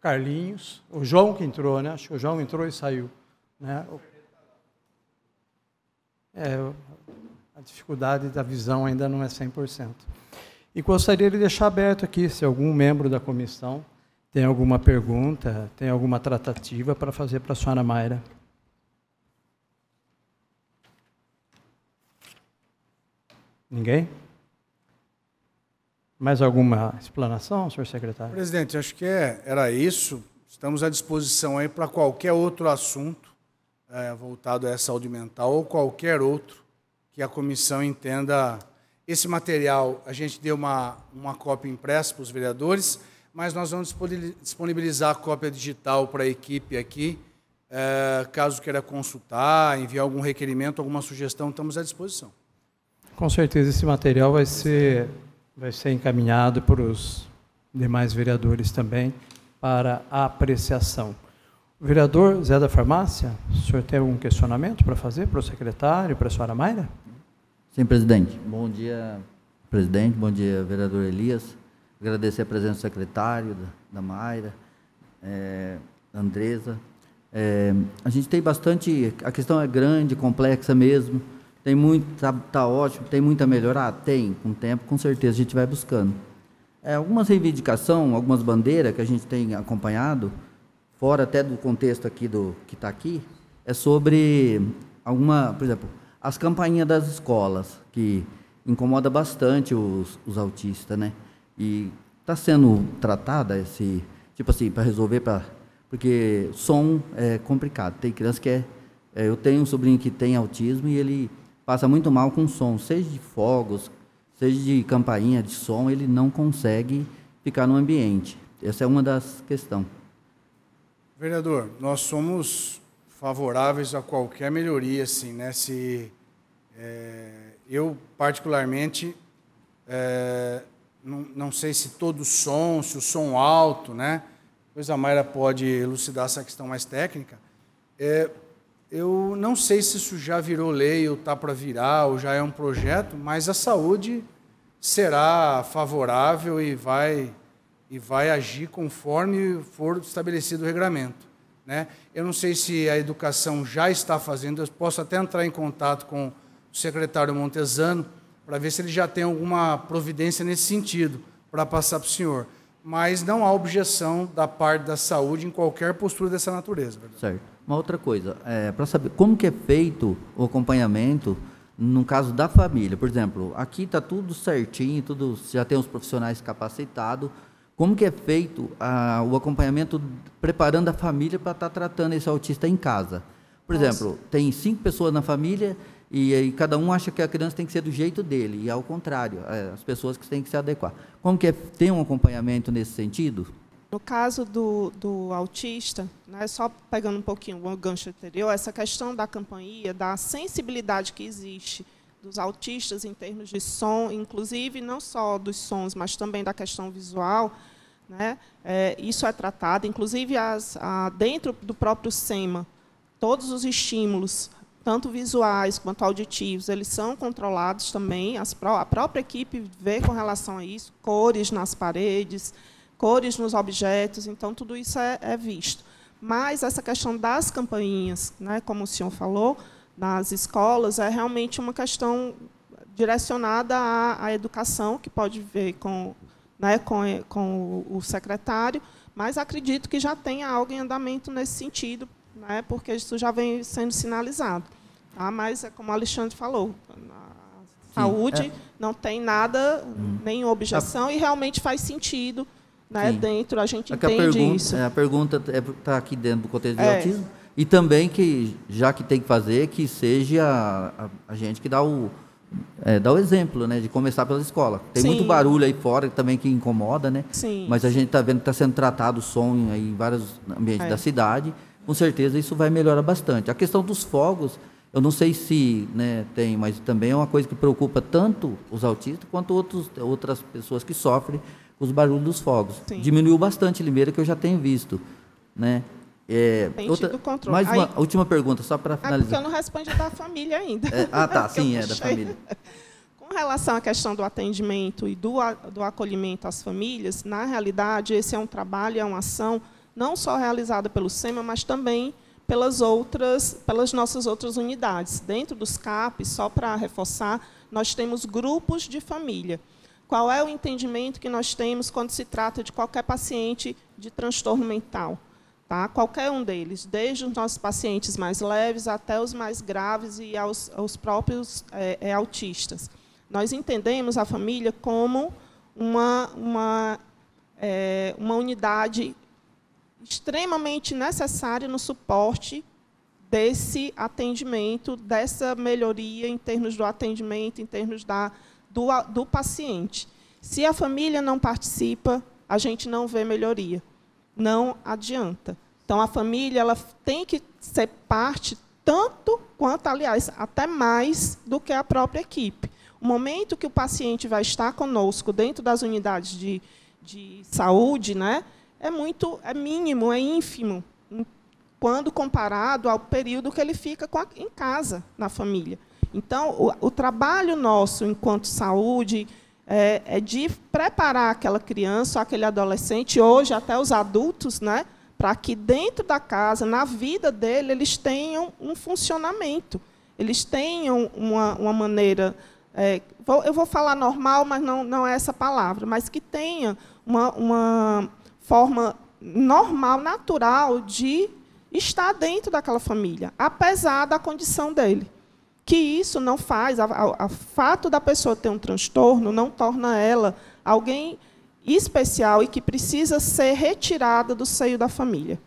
Carlinhos, o João que entrou, né? Acho que o João entrou e saiu, né? A dificuldade da visão ainda não é 100%. E gostaria de deixar aberto aqui, se algum membro da comissão tem alguma pergunta, tem alguma tratativa para fazer para a senhora Mayra. Ninguém? Mais alguma explanação, senhor secretário? Presidente, acho que era isso. Estamos à disposição aí para qualquer outro assunto voltado à saúde mental ou qualquer outro que a comissão entenda. Esse material, a gente deu uma cópia impressa para os vereadores, mas nós vamos disponibilizar a cópia digital para a equipe aqui, caso queira consultar, enviar algum requerimento, alguma sugestão, estamos à disposição. Com certeza esse material vai ser encaminhado para os demais vereadores também para a apreciação. O vereador Zé da Farmácia, o senhor tem algum questionamento para fazer para o secretário, para a senhora Mayra? Sim, presidente. Bom dia, presidente. Bom dia, vereador Elias. Agradecer a presença do secretário, da Mayra, da Andresa. A gente tem bastante... A questão é grande, complexa mesmo. Tem muito... Tá ótimo. Tem muito a melhorar? Tem. Com o tempo, com certeza, a gente vai buscando. Algumas reivindicações, algumas bandeiras que a gente tem acompanhado, fora até do contexto aqui que está aqui, é sobre por exemplo, as campainhas das escolas, que incomoda bastante os autistas, né? E está sendo tratada tipo assim, para resolver, porque som é complicado. Tem criança que eu tenho um sobrinho que tem autismo e ele passa muito mal com som, seja de fogos, seja de campainha, de som, ele não consegue ficar no ambiente. Essa é uma das questões. Vereador, nós somos favoráveis a qualquer melhoria, assim, né? Eu, particularmente, não sei se todo o som, se o som alto, né? Depois a Mayra pode elucidar essa questão mais técnica. Eu não sei se isso já virou lei ou está para virar, ou já é um projeto, mas a saúde será favorável e vai agir conforme for estabelecido o regramento, né? Eu não sei se a educação já está fazendo, eu posso até entrar em contato com o secretário Montesano para ver se ele já tem alguma providência nesse sentido, para passar para o senhor. Mas não há objeção da parte da saúde em qualquer postura dessa natureza. Verdade? Certo. Uma outra coisa, para saber como que é feito o acompanhamento no caso da família. Por exemplo, aqui está tudo certinho, já tem os profissionais capacitados. Como que é feito o acompanhamento preparando a família para estar tratando esse autista em casa? Por exemplo, tem 5 pessoas na família e aí cada um acha que a criança tem que ser do jeito dele, e ao contrário, as pessoas que têm que se adequar. Como que é, tem um acompanhamento nesse sentido? No caso do autista, né, só pegando um pouquinho o gancho anterior, essa questão da campainha, da sensibilidade que existe dos autistas em termos de som, inclusive não só dos sons, mas também da questão visual, né, isso é tratado, inclusive dentro do próprio SEMA, todos os estímulos, tanto visuais quanto auditivos, eles são controlados também, a própria equipe vê com relação a isso, cores nas paredes, cores nos objetos, então tudo isso é visto. Mas essa questão das campainhas, né, como o senhor falou, nas escolas, é realmente uma questão direcionada à educação, que pode ver com o secretário, mas acredito que já tenha algo em andamento nesse sentido, né, porque isso já vem sendo sinalizado. Tá? Mas, como o Alexandre falou, a saúde não tem nada, nenhuma objeção, e realmente faz sentido, né, dentro, a gente entende isso. A pergunta está aqui dentro do contexto de autismo, e também que, já que tem que fazer, que seja a gente que dá o exemplo, né, de começar pela escola. Tem muito barulho aí fora também que incomoda, né? Sim. Mas a gente está vendo que está sendo tratado o som aí em vários ambientes da cidade. Com certeza isso vai melhorar bastante. A questão dos fogos, eu não sei se, né, tem, mas também é uma coisa que preocupa tanto os autistas quanto outras pessoas que sofrem com os barulhos dos fogos. Sim. Diminuiu bastante em Limeira, que eu já tenho visto, né? Tem tido controle. Mais uma última pergunta, só para finalizar. Porque eu não respondi da família ainda. Tá, sim, da família. Com relação à questão do atendimento e do acolhimento às famílias, na realidade, esse é um trabalho, é uma ação não só realizada pelo SEMA, mas também pelas nossas outras unidades. Dentro dos CAPs, só para reforçar, nós temos grupos de família. Qual é o entendimento que nós temos quando se trata de qualquer paciente de transtorno mental? Tá? Qualquer um deles, desde os nossos pacientes mais leves até os mais graves e aos próprios autistas. Nós entendemos a família como uma unidade extremamente necessária no suporte desse atendimento, dessa melhoria em termos do atendimento, em termos do paciente. Se a família não participa, a gente não vê melhoria. Não adianta. Então, a família ela tem que ser parte tanto quanto, aliás, até mais do que a própria equipe. O momento que o paciente vai estar conosco dentro das unidades de saúde, né, é mínimo, é ínfimo, quando comparado ao período que ele fica em casa, na família. Então, o trabalho nosso, enquanto saúde, é de preparar aquela criança, aquele adolescente, hoje até os adultos, né, para que dentro da casa, na vida dele, eles tenham um funcionamento, eles tenham uma maneira, eu vou falar normal, mas não é essa palavra, mas que tenha uma forma normal, natural, de estar dentro daquela família, apesar da condição dele. Que isso não faz, o fato da pessoa ter um transtorno não torna ela alguém especial e que precisa ser retirada do seio da família.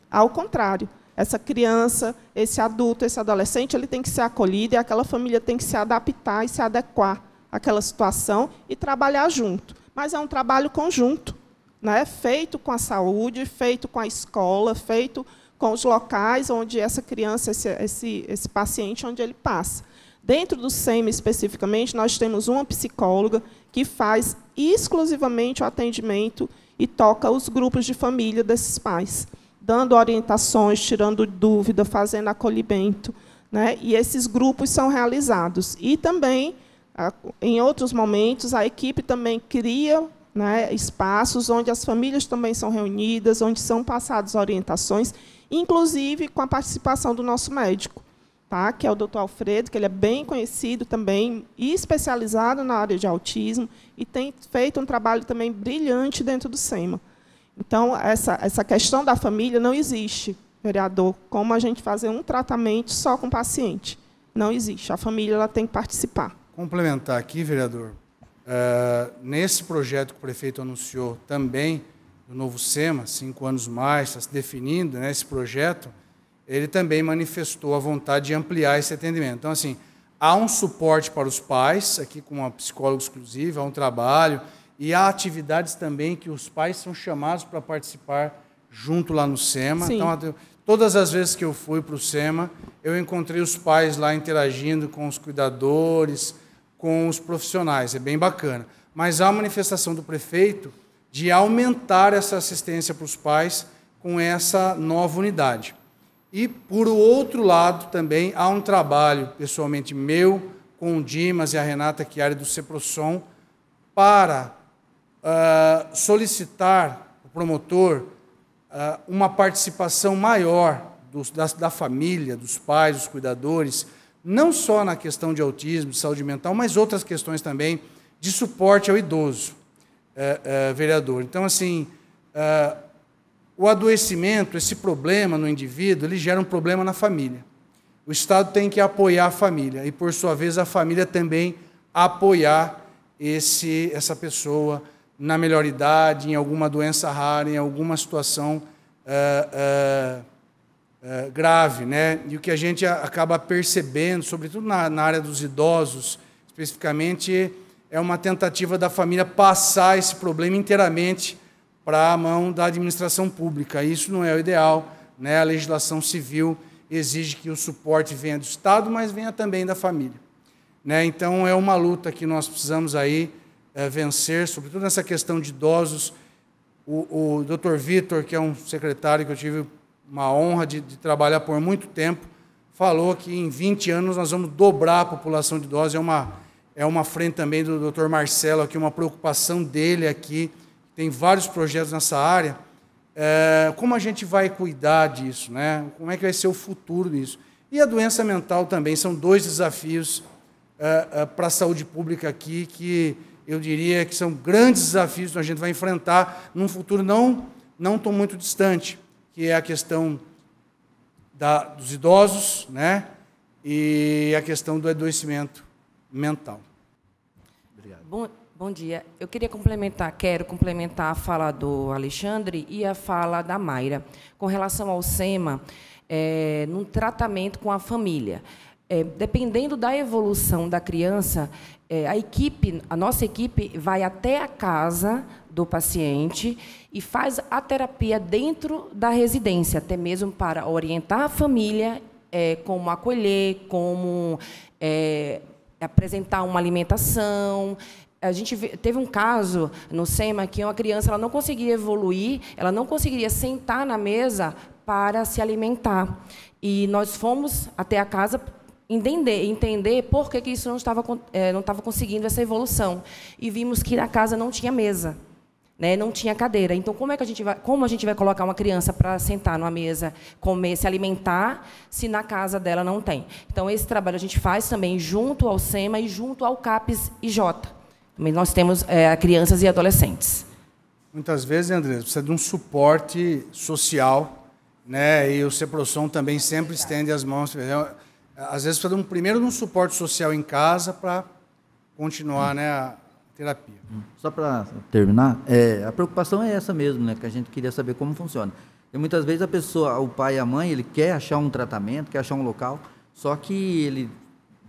Ao contrário, essa criança, esse adulto, esse adolescente, ele tem que ser acolhido e aquela família tem que se adaptar e se adequar àquela situação e trabalhar junto. Mas é um trabalho conjunto, né? Feito com a saúde, feito com a escola, feito com os locais onde essa criança, esse paciente, onde ele passa. Dentro do SEMA, especificamente, nós temos uma psicóloga que faz exclusivamente o atendimento e toca os grupos de família desses pais, dando orientações, tirando dúvida, fazendo acolhimento, né? E esses grupos são realizados. E também, em outros momentos, a equipe também cria, né, espaços onde as famílias também são reunidas, onde são passadas orientações, inclusive com a participação do nosso médico, tá? Que é o Dr. Alfredo, que ele é bem conhecido também e especializado na área de autismo e tem feito um trabalho também brilhante dentro do SEMA. Então, essa questão da família não existe, vereador, como a gente fazer um tratamento só com o paciente. Não existe. A família ela tem que participar. Complementar aqui, vereador, nesse projeto que o prefeito anunciou também, do novo SEMA, 5 anos mais, está se definindo, né, esse projeto, ele também manifestou a vontade de ampliar esse atendimento. Então, assim, há um suporte para os pais, aqui com uma psicóloga exclusiva, há um trabalho, e há atividades também que os pais são chamados para participar junto lá no SEMA. Sim. Então, todas as vezes que eu fui para o SEMA, eu encontrei os pais lá interagindo com os cuidadores, com os profissionais, é bem bacana. Mas há a manifestação do prefeito de aumentar essa assistência para os pais com essa nova unidade. E, por outro lado, também há um trabalho, pessoalmente meu, com o Dimas e a Renata Chiari do CEPROSOM, para solicitar o promotor uma participação maior da família, dos pais, dos cuidadores, não só na questão de autismo, de saúde mental, mas outras questões também de suporte ao idoso, vereador. Então, assim, o adoecimento, esse problema no indivíduo, ele gera um problema na família. O Estado tem que apoiar a família e, por sua vez, a família também apoiar essa pessoa na melhor idade, em alguma doença rara, em alguma situação grave, né? E o que a gente acaba percebendo, sobretudo na área dos idosos, especificamente, é uma tentativa da família passar esse problema inteiramente para a mão da administração pública. Isso não é o ideal, né? A legislação civil exige que o suporte venha do Estado, mas venha também da família, né? Então, é uma luta que nós precisamos aí vencer, sobretudo nessa questão de idosos. O Dr. Vitor, que é um secretário que eu tive uma honra de trabalhar por muito tempo, falou que em 20 anos nós vamos dobrar a população de idosos. É uma frente também do Dr. Marcelo, aqui, uma preocupação dele aqui, tem vários projetos nessa área. Como a gente vai cuidar disso, né? Como é que vai ser o futuro disso? E a doença mental também, são 2 desafios para a saúde pública aqui, que eu diria que são grandes desafios que a gente vai enfrentar num futuro não tão muito distante, que é a questão dos idosos, né? E a questão do adoecimento mental. Obrigado. Bom dia. Quero complementar a fala do Alexandre e a fala da Mayra. Com relação ao SEMA, num tratamento com a família. Dependendo da evolução da criança, a nossa equipe vai até a casa do paciente e faz a terapia dentro da residência, até mesmo para orientar a família como acolher, como apresentar uma alimentação. A gente teve um caso no SEMA que uma criança ela não conseguia evoluir, ela não conseguiria sentar na mesa para se alimentar. E nós fomos até a casa entender por que isso não estava conseguindo essa evolução. E vimos que na casa não tinha mesa, né? Não tinha cadeira. Então, como a gente vai colocar uma criança para sentar numa mesa, comer, se alimentar, se na casa dela não tem? Então, esse trabalho a gente faz também junto ao SEMA e junto ao CAPES-IJ. Também nós temos crianças e adolescentes. Muitas vezes, André, precisa de um suporte social, né? E o CEPROSOM também sempre estende as mãos. Às vezes, precisa primeiro de um suporte social em casa para continuar, né, a terapia. Só para terminar, a preocupação é essa mesmo, né, que a gente queria saber como funciona. E muitas vezes o pai e a mãe, ele quer achar um tratamento, quer achar um local, só que ele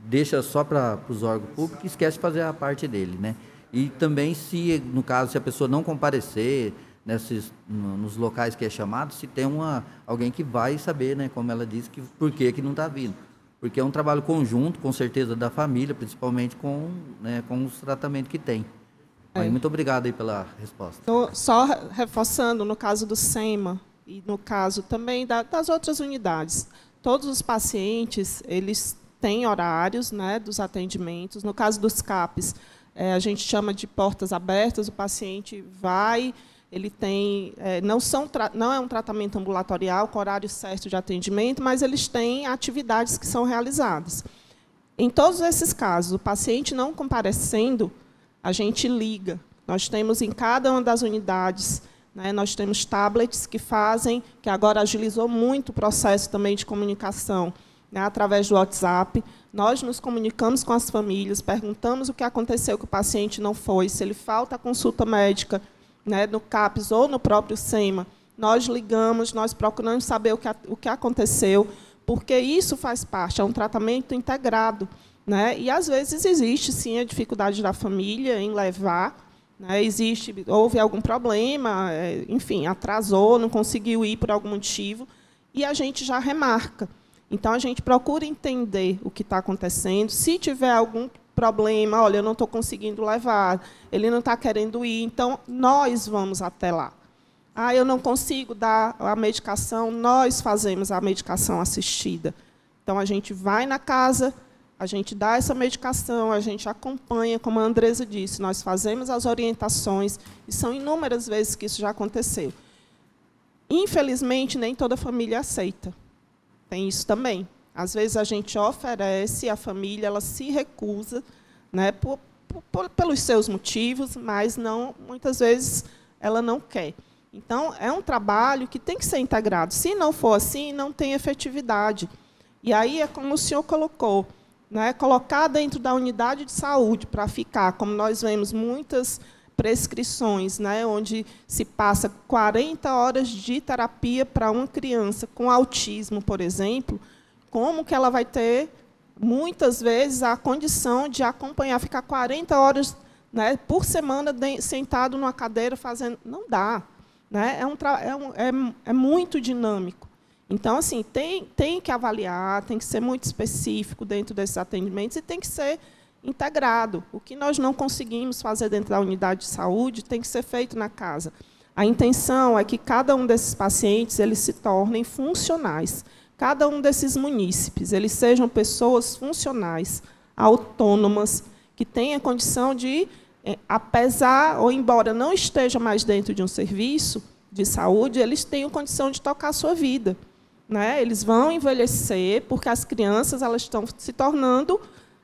deixa só para os órgãos públicos e esquece de fazer a parte dele, né? E também, no caso, se a pessoa não comparecer nos locais que é chamado, se tem alguém que vai saber, né, como ela disse, por que não está vindo. porque é um trabalho conjunto, com certeza, da família, principalmente com, né, com os tratamentos que tem. Aí, muito obrigado aí pela resposta. Só reforçando, no caso do SEMA e no caso também das outras unidades, todos os pacientes, eles têm horários, né, dos atendimentos. No caso dos CAPs, a gente chama de portas abertas, o paciente vai, ele tem, não é um tratamento ambulatorial com horário certo de atendimento, mas eles têm atividades que são realizadas. Em todos esses casos, o paciente não comparecendo, a gente liga. Nós temos em cada uma das unidades, né, nós temos tablets que agora agilizou muito o processo também de comunicação, né, através do WhatsApp. Nós nos comunicamos com as famílias, perguntamos o que aconteceu que o paciente não foi, se ele falta a consulta médica, né, no CAPS ou no próprio SEMA. Nós ligamos, nós procuramos saber o que aconteceu, porque isso faz parte, é um tratamento integrado. Né? E, às vezes, existe, sim, a dificuldade da família em levar. Né? Houve algum problema, enfim, atrasou, não conseguiu ir por algum motivo, e a gente já remarca. Então, a gente procura entender o que está acontecendo. Se tiver algum problema, olha, eu não estou conseguindo levar, ele não está querendo ir, então, nós vamos até lá. Ah, eu não consigo dar a medicação, nós fazemos a medicação assistida. Então, a gente vai na casa, a gente dá essa medicação, a gente acompanha, como a Andresa disse, nós fazemos as orientações, e são inúmeras vezes que isso já aconteceu. Infelizmente, nem toda família aceita. Tem isso também. Às vezes, a gente oferece, a família ela se recusa, né, pelos seus motivos, mas não, muitas vezes ela não quer. Então, é um trabalho que tem que ser integrado. Se não for assim, não tem efetividade. E aí é como o senhor colocou, né, colocar dentro da unidade de saúde para ficar, como nós vemos muitas prescrições, né, onde se passa 40 horas de terapia para uma criança com autismo, por exemplo, como que ela vai ter, muitas vezes, a condição de acompanhar, ficar 40 horas, né, por semana sentado numa cadeira fazendo... Não dá. Né, é muito dinâmico. Então, assim, tem que avaliar, tem que ser muito específico dentro desses atendimentos e tem que ser integrado. O que nós não conseguimos fazer dentro da unidade de saúde tem que ser feito na casa. A intenção é que cada um desses pacientes eles se tornem funcionais. Cada um desses munícipes eles sejam pessoas funcionais, autônomas, que tenham a condição de, apesar ou embora não esteja mais dentro de um serviço de saúde, eles tenham condição de tocar a sua vida. Né? Eles vão envelhecer, porque as crianças elas estão se tornando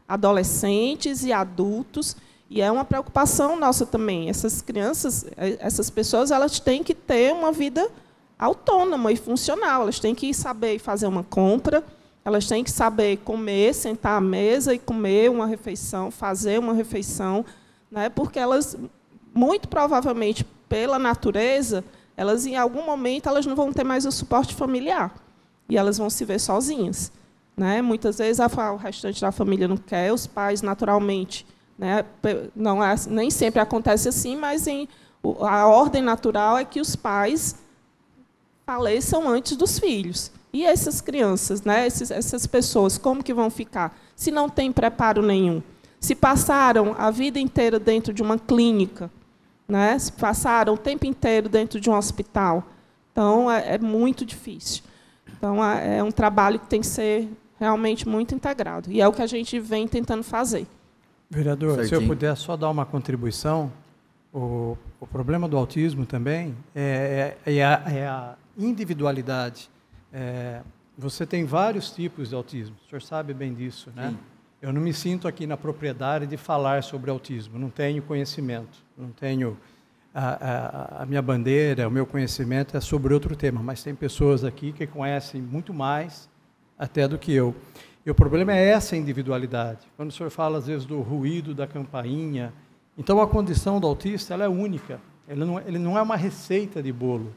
adolescentes e adultos, e é uma preocupação nossa também. Essas crianças, essas pessoas, elas têm que ter uma vida autônoma e funcional. Elas têm que saber fazer uma compra, elas têm que saber comer, sentar à mesa e comer uma refeição, fazer uma refeição, né? Porque elas, muito provavelmente, pela natureza, elas, em algum momento, elas não vão ter mais o suporte familiar. E elas vão se ver sozinhas. Né? Muitas vezes o restante da família não quer, os pais, naturalmente, né? Não nem sempre acontece assim, mas a ordem natural é que os pais faleçam antes dos filhos. E essas crianças, né? Essas pessoas, como que vão ficar? Se não tem preparo nenhum. Se passaram a vida inteira dentro de uma clínica, né? Se passaram o tempo inteiro dentro de um hospital. Então, é muito difícil. Então, é um trabalho que tem que ser realmente muito integrado. E é o que a gente vem tentando fazer. Vereador, Certinho. se eu puder só dar uma contribuição, o problema do autismo também é a individualidade. Você tem vários tipos de autismo, o senhor sabe bem disso, né? Sim. Eu não me sinto aqui na propriedade de falar sobre autismo, não tenho conhecimento, não tenho... A minha bandeira, o meu conhecimento é sobre outro tema, mas tem pessoas aqui que conhecem muito mais até do que eu. E o problema é essa individualidade. Quando o senhor fala, às vezes, do ruído da campainha, então a condição do autista ela é única, ele não é uma receita de bolo.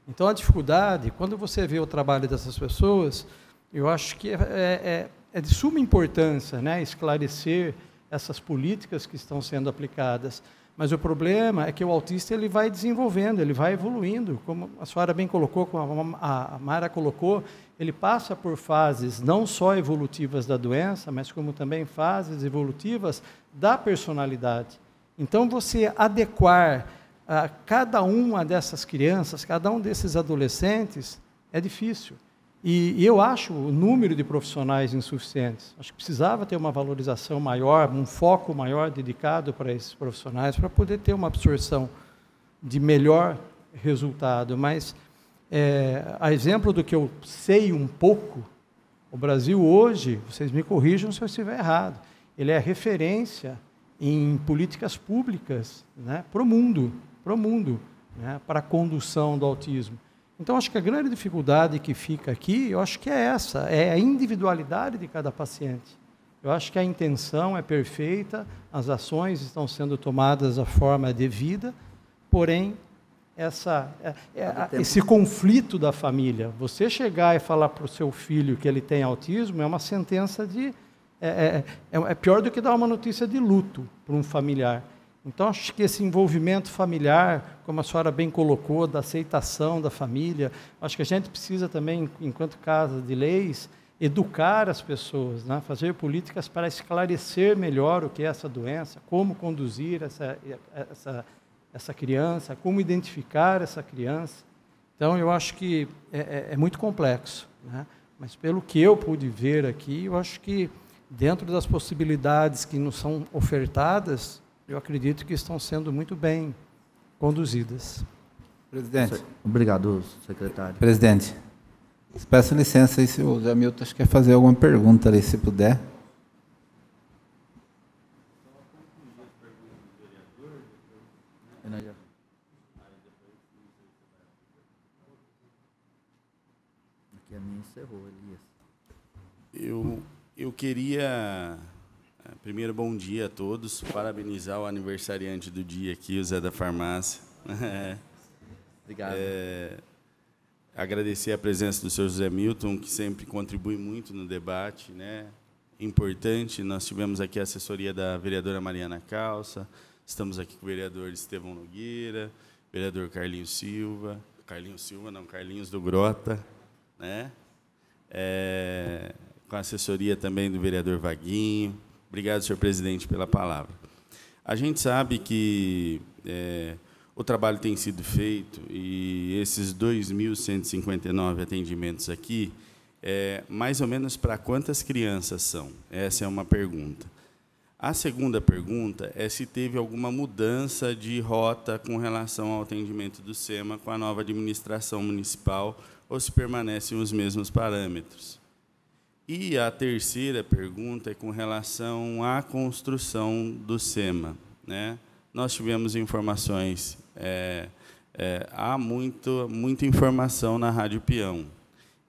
Então a dificuldade, quando você vê o trabalho dessas pessoas, eu acho que é de suma importância, né, esclarecer essas políticas que estão sendo aplicadas. Mas o problema é que o autista ele vai desenvolvendo, ele vai evoluindo. Como a senhora bem colocou, como a Mara colocou, ele passa por fases não só evolutivas da doença, mas como também fases evolutivas da personalidade. Então, você adequar a cada uma dessas crianças, cada um desses adolescentes, é difícil. E eu acho o número de profissionais insuficientes. Acho que precisava ter uma valorização maior, um foco maior dedicado para esses profissionais, para poder ter uma absorção de melhor resultado. Mas, a exemplo do que eu sei um pouco, o Brasil hoje, vocês me corrijam se eu estiver errado, ele é referência em políticas públicas, né, para o mundo, né, para a condução do autismo. Então, acho que a grande dificuldade que fica aqui, eu acho que é essa, é a individualidade de cada paciente. Eu acho que a intenção é perfeita, as ações estão sendo tomadas da forma devida, porém, esse conflito da família, você chegar e falar para o seu filho que ele tem autismo, é uma sentença de... É pior do que dar uma notícia de luto para um familiar. Então, acho que esse envolvimento familiar, como a senhora bem colocou, da aceitação da família, acho que a gente precisa também, enquanto Casa de Leis, educar as pessoas, né? Fazer políticas para esclarecer melhor o que é essa doença, como conduzir essa criança, como identificar essa criança. Então, eu acho que é muito complexo, né? Mas, pelo que eu pude ver aqui, eu acho que, dentro das possibilidades que nos são ofertadas, eu acredito que estão sendo muito bem conduzidas. Presidente. Obrigado, secretário. Presidente, peço licença aí se o Zé Milton quer fazer alguma pergunta ali, se puder. Aqui a minha encerrou, Elias. Eu queria... Primeiro, bom dia a todos. Parabenizar o aniversariante do dia aqui, o Zé da Farmácia. Obrigado. Agradecer a presença do senhor José Milton, que sempre contribui muito no debate, né? Importante. Nós tivemos aqui a assessoria da vereadora Mariana Calça, estamos aqui com o vereador Estevão Nogueira, vereador Carlinhos Silva, Carlinhos do Grota, né? Com a assessoria também do vereador Vaguinho. Obrigado, senhor presidente, pela palavra. A gente sabe que o trabalho tem sido feito e esses 2.159 atendimentos aqui, mais ou menos para quantas crianças são? Essa é uma pergunta. A segunda pergunta é se teve alguma mudança de rota com relação ao atendimento do SEMA com a nova administração municipal ou se permanecem os mesmos parâmetros. E a terceira pergunta é com relação à construção do SEMA, né? Nós tivemos informações, há muita informação na Rádio Peão,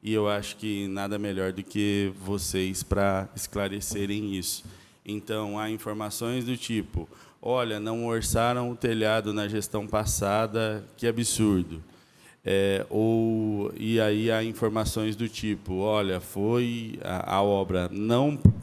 e eu acho que nada melhor do que vocês para esclarecerem isso. Então, há informações do tipo, olha, não orçaram o telhado na gestão passada, que absurdo. E aí há informações do tipo, olha, a obra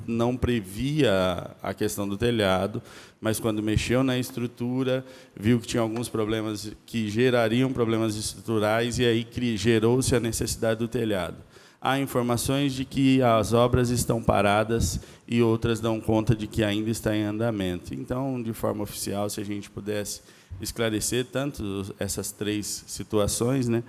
não previa a questão do telhado, mas quando mexeu na estrutura, viu que tinha alguns problemas que gerariam problemas estruturais e aí gerou-se a necessidade do telhado. Há informações de que as obras estão paradas e outras dão conta de que ainda está em andamento. Então, de forma oficial, se a gente pudesse esclarecer tanto essas três situações, né?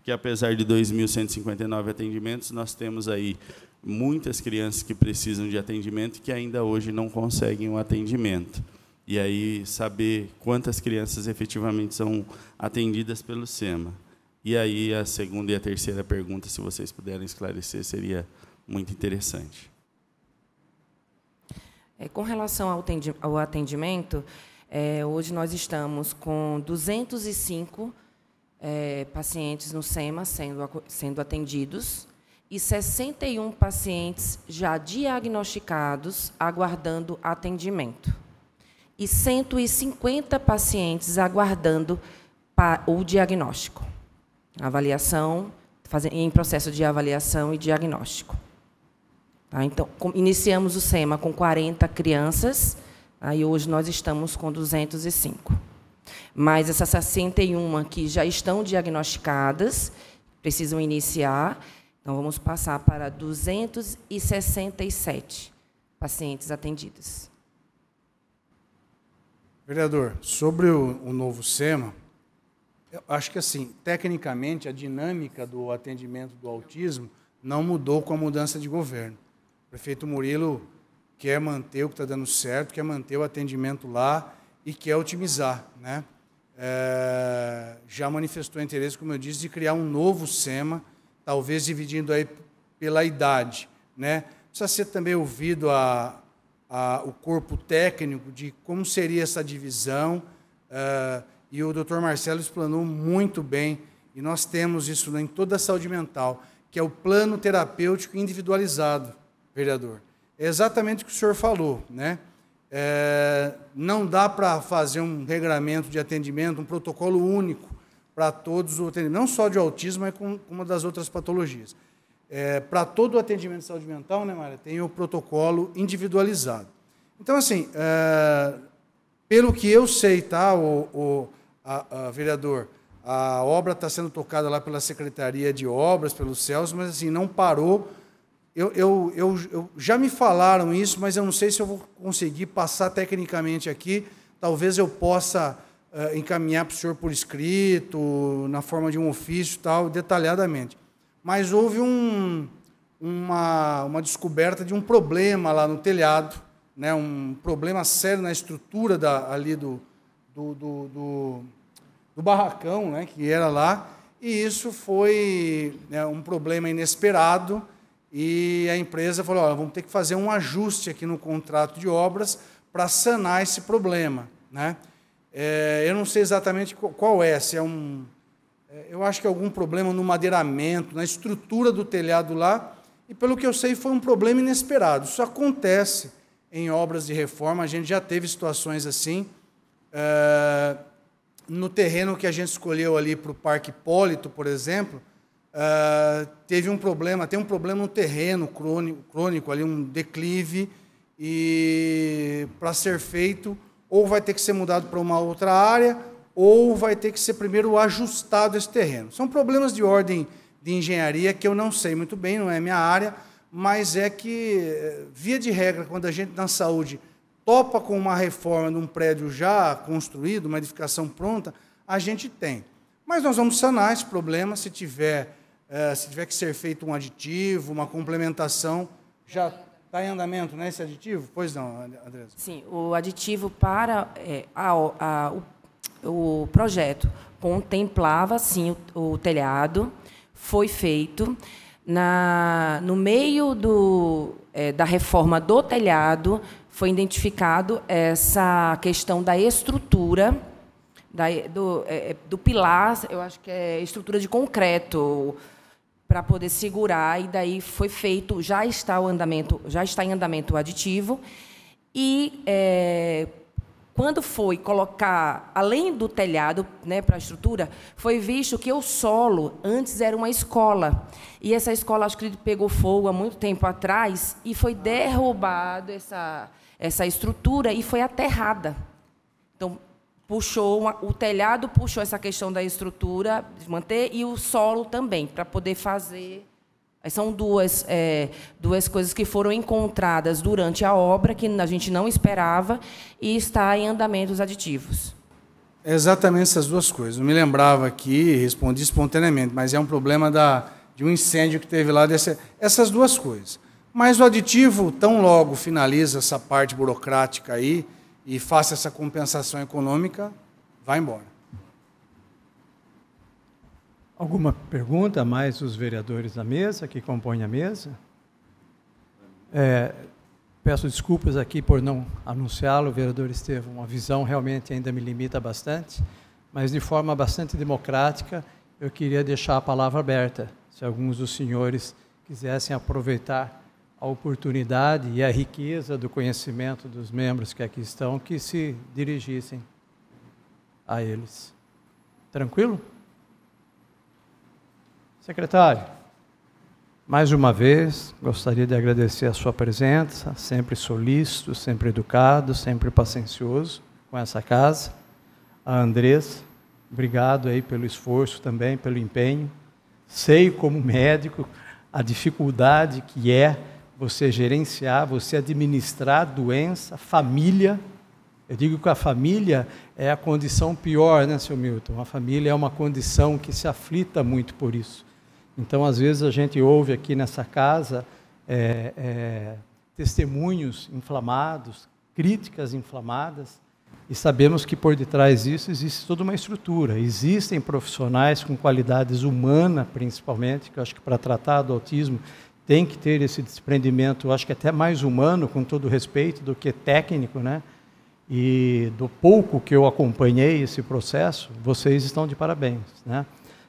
Que apesar de 2.159 atendimentos, nós temos aí muitas crianças que precisam de atendimento e que ainda hoje não conseguem o atendimento. E aí saber quantas crianças efetivamente são atendidas pelo SEMA. E aí a segunda e a terceira pergunta, se vocês puderem esclarecer, seria muito interessante. Com relação ao atendimento, hoje nós estamos com 205 pacientes no SEMA sendo atendidos e 61 pacientes já diagnosticados aguardando atendimento. E 150 pacientes aguardando o diagnóstico. Avaliação, em processo de avaliação e diagnóstico. Tá? Então, iniciamos o SEMA com 40 crianças, aí hoje nós estamos com 205. Mas essas 61 que já estão diagnosticadas, precisam iniciar, então vamos passar para 267 pacientes atendidos. Vereador, sobre o novo SEMA, eu acho que, assim, tecnicamente, a dinâmica do atendimento do autismo não mudou com a mudança de governo. O prefeito Murilo quer manter o que está dando certo, quer manter o atendimento lá e quer otimizar, né? Já manifestou interesse, como eu disse, de criar um novo SEMA, talvez dividindo aí pela idade, né? Precisa ser também ouvido o corpo técnico de como seria essa divisão, e o Dr. Marcelo explanou muito bem, e nós temos isso em toda a saúde mental, que é o plano terapêutico individualizado, vereador. É exatamente o que o senhor falou, né? Não dá para fazer um regramento de atendimento, um protocolo único para todos o atendimento, não só de autismo, mas com uma das outras patologias. Para todo o atendimento de saúde mental, né, Maria, tem o protocolo individualizado. Então, assim, pelo que eu sei, tá, vereador, a obra está sendo tocada lá pela Secretaria de Obras, pelo Celso, mas assim, não parou. Já me falaram isso, mas eu não sei se eu vou conseguir passar tecnicamente aqui. Talvez eu possa encaminhar para o senhor por escrito, na forma de um ofício, tal, detalhadamente. Mas houve uma descoberta de um problema lá no telhado, né, um problema sério na estrutura ali do barracão, né, que era lá, e isso foi, né, um problema inesperado, e a empresa falou, olha, vamos ter que fazer um ajuste aqui no contrato de obras para sanar esse problema, né? Eu não sei exatamente qual é, se é eu acho que é algum problema no madeiramento, na estrutura do telhado lá, e pelo que eu sei foi um problema inesperado. Isso acontece em obras de reforma, a gente já teve situações assim. No terreno que a gente escolheu ali para o Parque Hipólito, por exemplo, tem um problema no terreno crônico ali, um declive, e para ser feito, ou vai ter que ser mudado para uma outra área, ou vai ter que ser primeiro ajustado esse terreno. São problemas de ordem de engenharia que eu não sei muito bem, não é minha área, mas é que, via de regra, quando a gente na saúde topa com uma reforma de um prédio já construído, uma edificação pronta, a gente tem. Mas nós vamos sanar esse problema se tiver que ser feito um aditivo, uma complementação. Já está em andamento, né, esse aditivo? Pois não, Andresa? Sim, o aditivo para o projeto contemplava, sim, o telhado, foi feito. No meio da reforma do telhado, foi identificado essa questão da estrutura, do pilar, eu acho que é estrutura de concreto, para poder segurar, e daí foi feito, já está em andamento o aditivo, e quando foi colocar, além do telhado, né, para a estrutura, foi visto que o solo antes era uma escola, e essa escola, acho que pegou fogo há muito tempo atrás, e foi derrubado essa estrutura e foi aterrada. Então, o telhado puxou essa questão da estrutura, de manter, e o solo também, para poder fazer. São duas coisas que foram encontradas durante a obra, que a gente não esperava, e está em andamento os aditivos. É exatamente essas duas coisas. Eu me lembrava aqui, respondi espontaneamente, mas é um problema de um incêndio que teve lá, essas duas coisas. Mas o aditivo, tão logo finaliza essa parte burocrática aí, e faça essa compensação econômica, vai embora. Alguma pergunta mais dos vereadores da mesa, que compõem a mesa? Peço desculpas aqui por não anunciá-lo, vereador Estevão, a visão realmente ainda me limita bastante, mas de forma bastante democrática, eu queria deixar a palavra aberta, se alguns dos senhores quisessem aproveitar a oportunidade e a riqueza do conhecimento dos membros que aqui estão, que se dirigissem a eles. Tranquilo? Secretário, mais uma vez, gostaria de agradecer a sua presença, sempre solícito, sempre educado, sempre paciencioso com essa casa. a Andressa. Obrigado aí pelo esforço também, pelo empenho. Sei, como médico, a dificuldade que é você gerenciar, você administrar doença, família. Eu digo que a família é a condição pior, né, seu Milton? A família é uma condição que se aflita muito por isso. Então, às vezes, a gente ouve aqui nessa casa testemunhos inflamados, críticas inflamadas, e sabemos que por detrás disso existe toda uma estrutura. Existem profissionais com qualidades humanas, principalmente, que eu acho que para tratar do autismo tem que ter esse desprendimento, eu acho que até mais humano, com todo respeito, do que técnico, né? E do pouco que eu acompanhei esse processo, vocês estão de parabéns, né?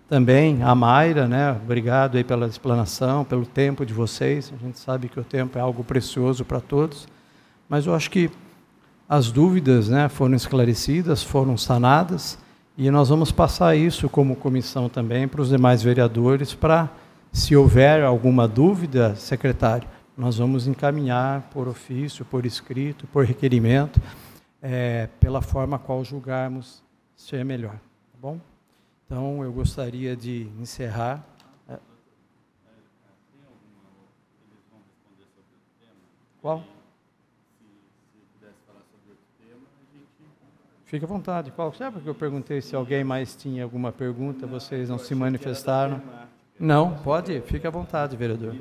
Também a Mayra, né? Obrigado aí pela explanação, pelo tempo de vocês. A gente sabe que o tempo é algo precioso para todos, mas eu acho que as dúvidas, né, foram esclarecidas, foram sanadas, e nós vamos passar isso como comissão também para os demais vereadores, para, se houver alguma dúvida, secretário, nós vamos encaminhar por ofício, por escrito, por requerimento, pela forma a qual julgarmos ser melhor. Tá bom? Então, eu gostaria de encerrar. Qual? Fique à vontade. Qual? Sabe porque eu perguntei se alguém mais tinha alguma pergunta, vocês não se manifestaram? Não, pode? Fique à vontade, vereador.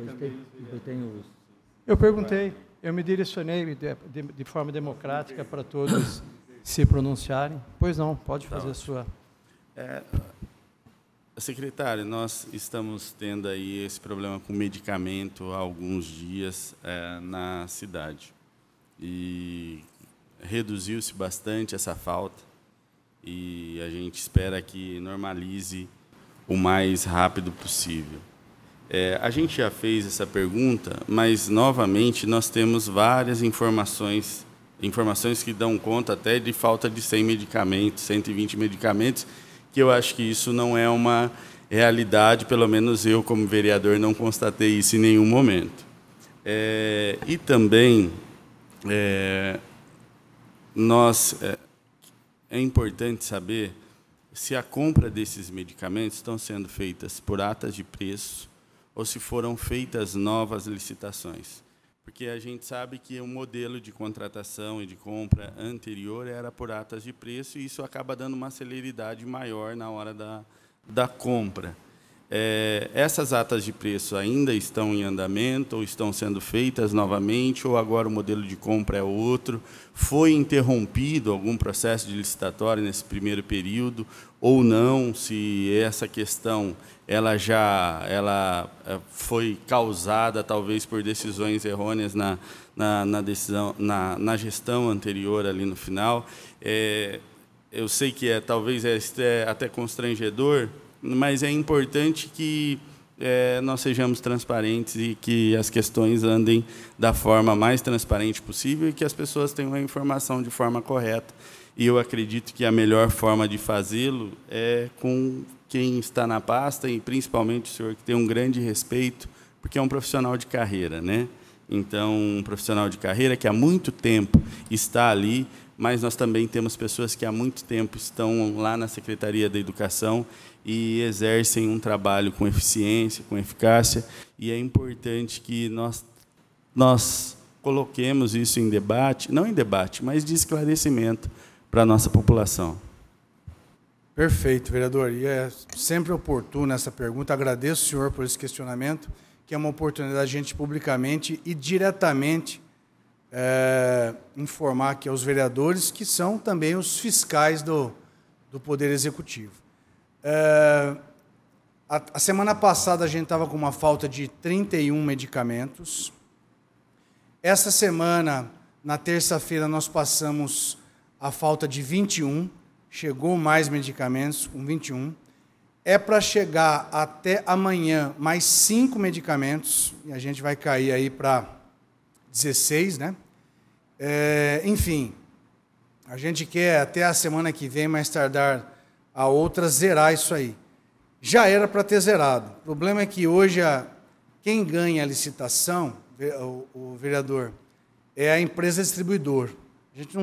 Eu perguntei, eu me direcionei de forma democrática para todos se pronunciarem. Pois não, pode fazer a sua... Secretário, nós estamos tendo aí esse problema com medicamento há alguns dias na cidade. E reduziu-se bastante essa falta e a gente espera que normalize o mais rápido possível. A gente já fez essa pergunta, mas, novamente, nós temos várias informações que dão conta até de falta de 100 medicamentos, 120 medicamentos, que eu acho que isso não é uma realidade, pelo menos eu, como vereador, não constatei isso em nenhum momento. E também... é importante saber se a compra desses medicamentos estão sendo feitas por atas de preço ou se foram feitas novas licitações. Porque a gente sabe que o modelo de contratação e de compra anterior era por atas de preço, e isso acaba dando uma celeridade maior na hora da compra. Essas atas de preço ainda estão em andamento, ou estão sendo feitas novamente, ou agora o modelo de compra é outro? Foi interrompido algum processo de licitatório nesse primeiro período, ou não? Se essa questão ela foi causada, talvez, por decisões errôneas na gestão anterior, ali no final. Eu sei que talvez é até constrangedor, mas é importante que nós sejamos transparentes e que as questões andem da forma mais transparente possível e que as pessoas tenham a informação de forma correta. E eu acredito que a melhor forma de fazê-lo é com quem está na pasta, e principalmente o senhor, que tem um grande respeito, porque é um profissional de carreira, né? Então, um profissional de carreira que há muito tempo está ali, mas nós também temos pessoas que há muito tempo estão lá na Secretaria da Educação e exercem um trabalho com eficiência, com eficácia, e é importante que nós coloquemos isso em debate, não em debate, mas de esclarecimento para a nossa população. Perfeito, vereador. E é sempre oportuna essa pergunta. Agradeço o senhor por esse questionamento, que é uma oportunidade de a gente publicamente e diretamente informar aqui aos vereadores, que são também os fiscais do Poder Executivo. A semana passada a gente estava com uma falta de 31 medicamentos. Essa semana, na terça-feira, nós passamos a falta de 21, chegou mais medicamentos, com 21. É para chegar até amanhã mais 5 medicamentos, e a gente vai cair aí para 16, né? Enfim, a gente quer até a semana que vem, mais tardar a outra, zerar isso aí. Já era para ter zerado. O problema é que hoje quem ganha a licitação, o vereador, é a empresa distribuidor. A gente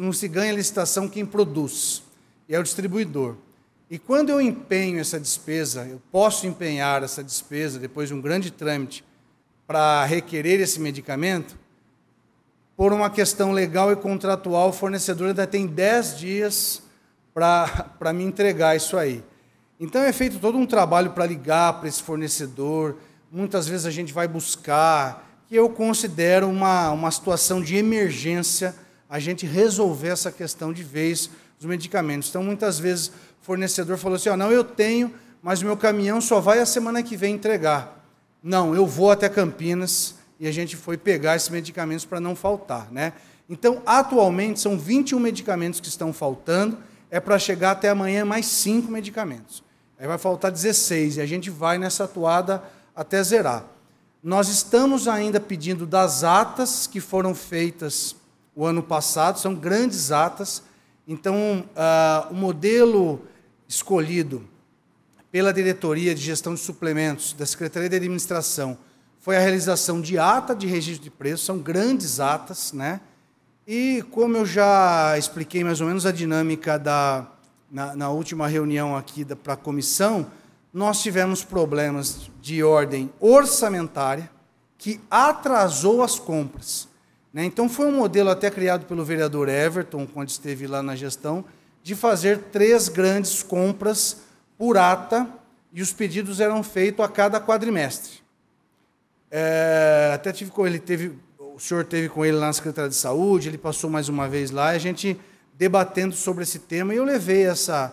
não se ganha a licitação quem produz. e é o distribuidor. E quando eu empenho essa despesa, eu posso empenhar essa despesa, depois de um grande trâmite, para requerer esse medicamento, por uma questão legal e contratual, o fornecedor ainda tem 10 dias para me entregar isso aí. Então é feito todo um trabalho para ligar para esse fornecedor, muitas vezes a gente vai buscar, que eu considero uma situação de emergência, a gente resolver essa questão de vez dos medicamentos. Então, muitas vezes, o fornecedor falou assim, não, eu tenho, mas o meu caminhão só vai a semana que vem entregar. Não, eu vou até Campinas, e a gente foi pegar esses medicamentos para não faltar, né? Então, atualmente, são 21 medicamentos que estão faltando, é para chegar até amanhã mais 5 medicamentos. Aí vai faltar 16, e a gente vai nessa atuada até zerar. Nós estamos ainda pedindo das atas que foram feitas o ano passado, são grandes atas. Então, o modelo escolhido pela Diretoria de Gestão de Suplementos da Secretaria de Administração foi a realização de ata de registro de preço, são grandes atas, né? E, como eu já expliquei mais ou menos a dinâmica na última reunião aqui para a comissão, nós tivemos problemas de ordem orçamentária que atrasou as compras, né? Então, foi um modelo até criado pelo vereador Everton, quando esteve lá na gestão, de fazer 3 grandes compras por ata, e os pedidos eram feitos a cada quadrimestre. Até tive com ele, o senhor teve com ele lá na Secretaria de Saúde, ele passou mais uma vez lá, e a gente debatendo sobre esse tema, e eu levei essa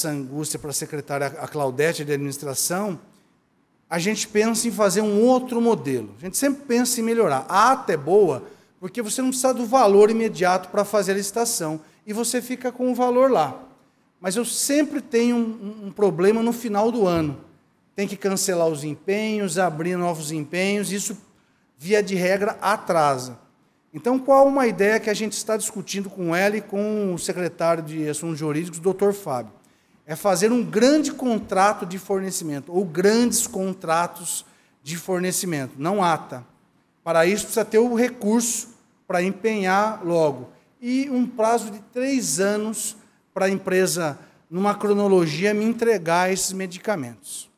angústia para a secretária, a Claudete, de administração. A gente pensa em fazer um outro modelo. A gente sempre pensa em melhorar. A ata é boa porque você não precisa do valor imediato para fazer a licitação, e você fica com o valor lá. Mas eu sempre tenho um problema no final do ano. Tem que cancelar os empenhos, abrir novos empenhos, isso, via de regra, atrasa. Então, qual uma ideia que a gente está discutindo com ela e com o secretário de Assuntos Jurídicos, o Dr. Fábio? É fazer um grande contrato de fornecimento, ou grandes contratos de fornecimento, não ata. Para isso, precisa ter o recurso para empenhar logo. E um prazo de 3 anos para a empresa, numa cronologia, me entregar esses medicamentos.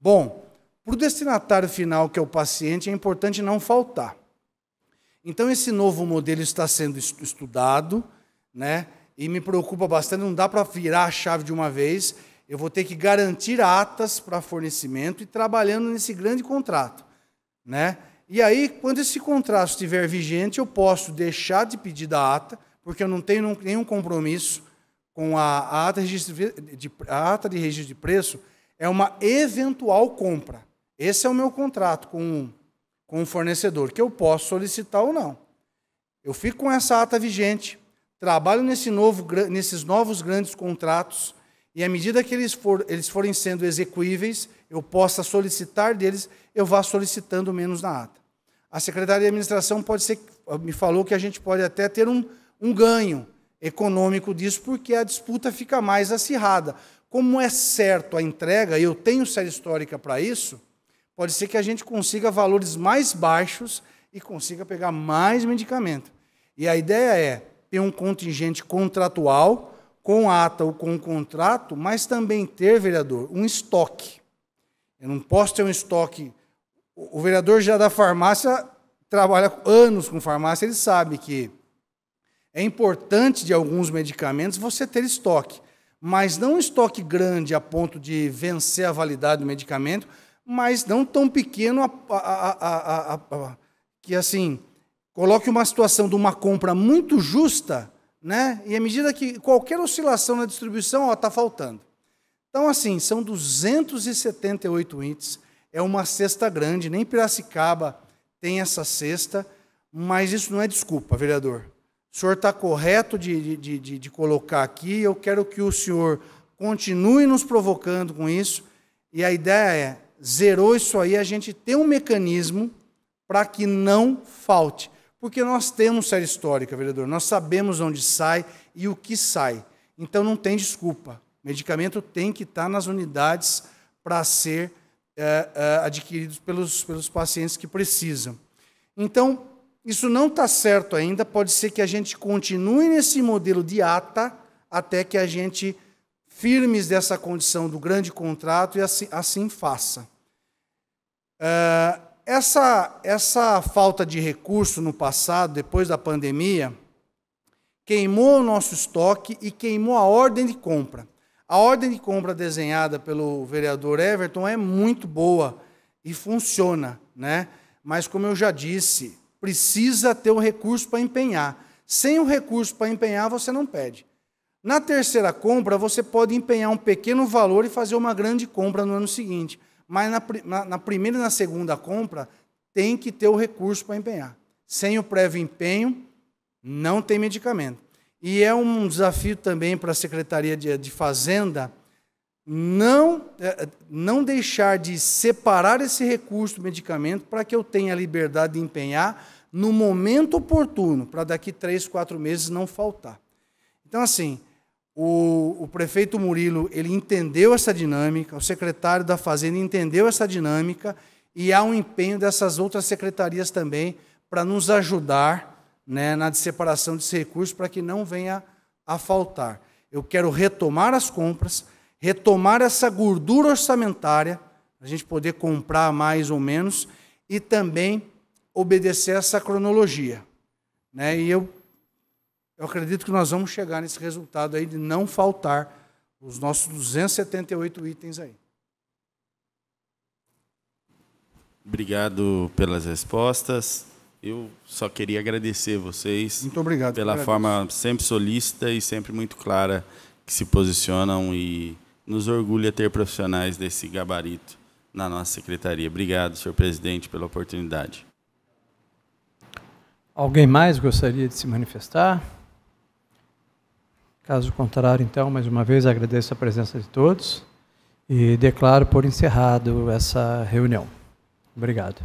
Bom, para o destinatário final, que é o paciente, é importante não faltar. Então, esse novo modelo está sendo estudado, né? E me preocupa bastante, não dá para virar a chave de uma vez, eu vou ter que garantir atas para fornecimento e trabalhando nesse grande contrato, né? E aí, quando esse contrato estiver vigente, eu posso deixar de pedir da ata, porque eu não tenho nenhum compromisso com a ata de registro de preço, é uma eventual compra. Esse é o meu contrato com o fornecedor, que eu posso solicitar ou não. Eu fico com essa ata vigente, trabalho nesses novos grandes contratos, e à medida que eles forem sendo execuíveis, eu possa solicitar deles, eu vá solicitando menos na ata. A Secretaria de Administração me falou que a gente pode até ter um ganho econômico disso, porque a disputa fica mais acirrada. Como é certo a entrega, e eu tenho série histórica para isso, pode ser que a gente consiga valores mais baixos e consiga pegar mais medicamento. E a ideia é ter um contingente contratual, com ata ou com contrato, mas também ter, vereador, um estoque. Eu não posso ter um estoque. O vereador já da farmácia trabalha anos com farmácia, ele sabe que é importante de alguns medicamentos você ter estoque, mas não um estoque grande a ponto de vencer a validade do medicamento, mas não tão pequeno que, assim, coloque uma situação de uma compra muito justa, né? E à medida que qualquer oscilação na distribuição, está faltando. Então, assim, são 278 itens, é uma cesta grande, nem Piracicaba tem essa cesta, mas isso não é desculpa, vereador. O senhor está correto de colocar aqui, eu quero que o senhor continue nos provocando com isso, e a ideia é, zerou isso aí, a gente tem um mecanismo para que não falte. Porque nós temos série histórica, vereador, nós sabemos onde sai e o que sai. Então, não tem desculpa. O medicamento tem que estar nas unidades para ser adquiridos pelos pacientes que precisam. Então, isso não está certo ainda, pode ser que a gente continue nesse modelo de ata até que a gente firmes dessa condição do grande contrato e assim faça. Essa falta de recurso no passado, depois da pandemia, queimou o nosso estoque e queimou a ordem de compra. A ordem de compra desenhada pelo vereador Everton é muito boa e funciona, né? Mas, como eu já disse, precisa ter o recurso para empenhar. Sem o recurso para empenhar, você não pede. Na terceira compra, você pode empenhar um pequeno valor e fazer uma grande compra no ano seguinte. Mas na primeira e na segunda compra, tem que ter o recurso para empenhar. Sem o prévio empenho, não tem medicamento. E é um desafio também para a Secretaria de Fazenda não deixar de separar esse recurso do medicamento para que eu tenha a liberdade de empenhar no momento oportuno, para daqui 3, 4 meses não faltar. Então, assim, o prefeito Murilo, ele entendeu essa dinâmica, o secretário da Fazenda entendeu essa dinâmica e há um empenho dessas outras secretarias também para nos ajudar, né, na separação desse recurso para que não venha a faltar. Eu quero retomar as compras, retomar essa gordura orçamentária, a gente poder comprar mais ou menos, e também obedecer essa cronologia, né? E eu acredito que nós vamos chegar nesse resultado aí de não faltar os nossos 278 itens aí. Obrigado pelas respostas. Eu só queria agradecer vocês. Muito obrigado. Pela forma sempre solícita e sempre muito clara que se posicionam, e nos orgulha ter profissionais desse gabarito na nossa secretaria. Obrigado, senhor presidente, pela oportunidade. Alguém mais gostaria de se manifestar? Caso contrário, então, mais uma vez agradeço a presença de todos e declaro por encerrado essa reunião. Obrigado.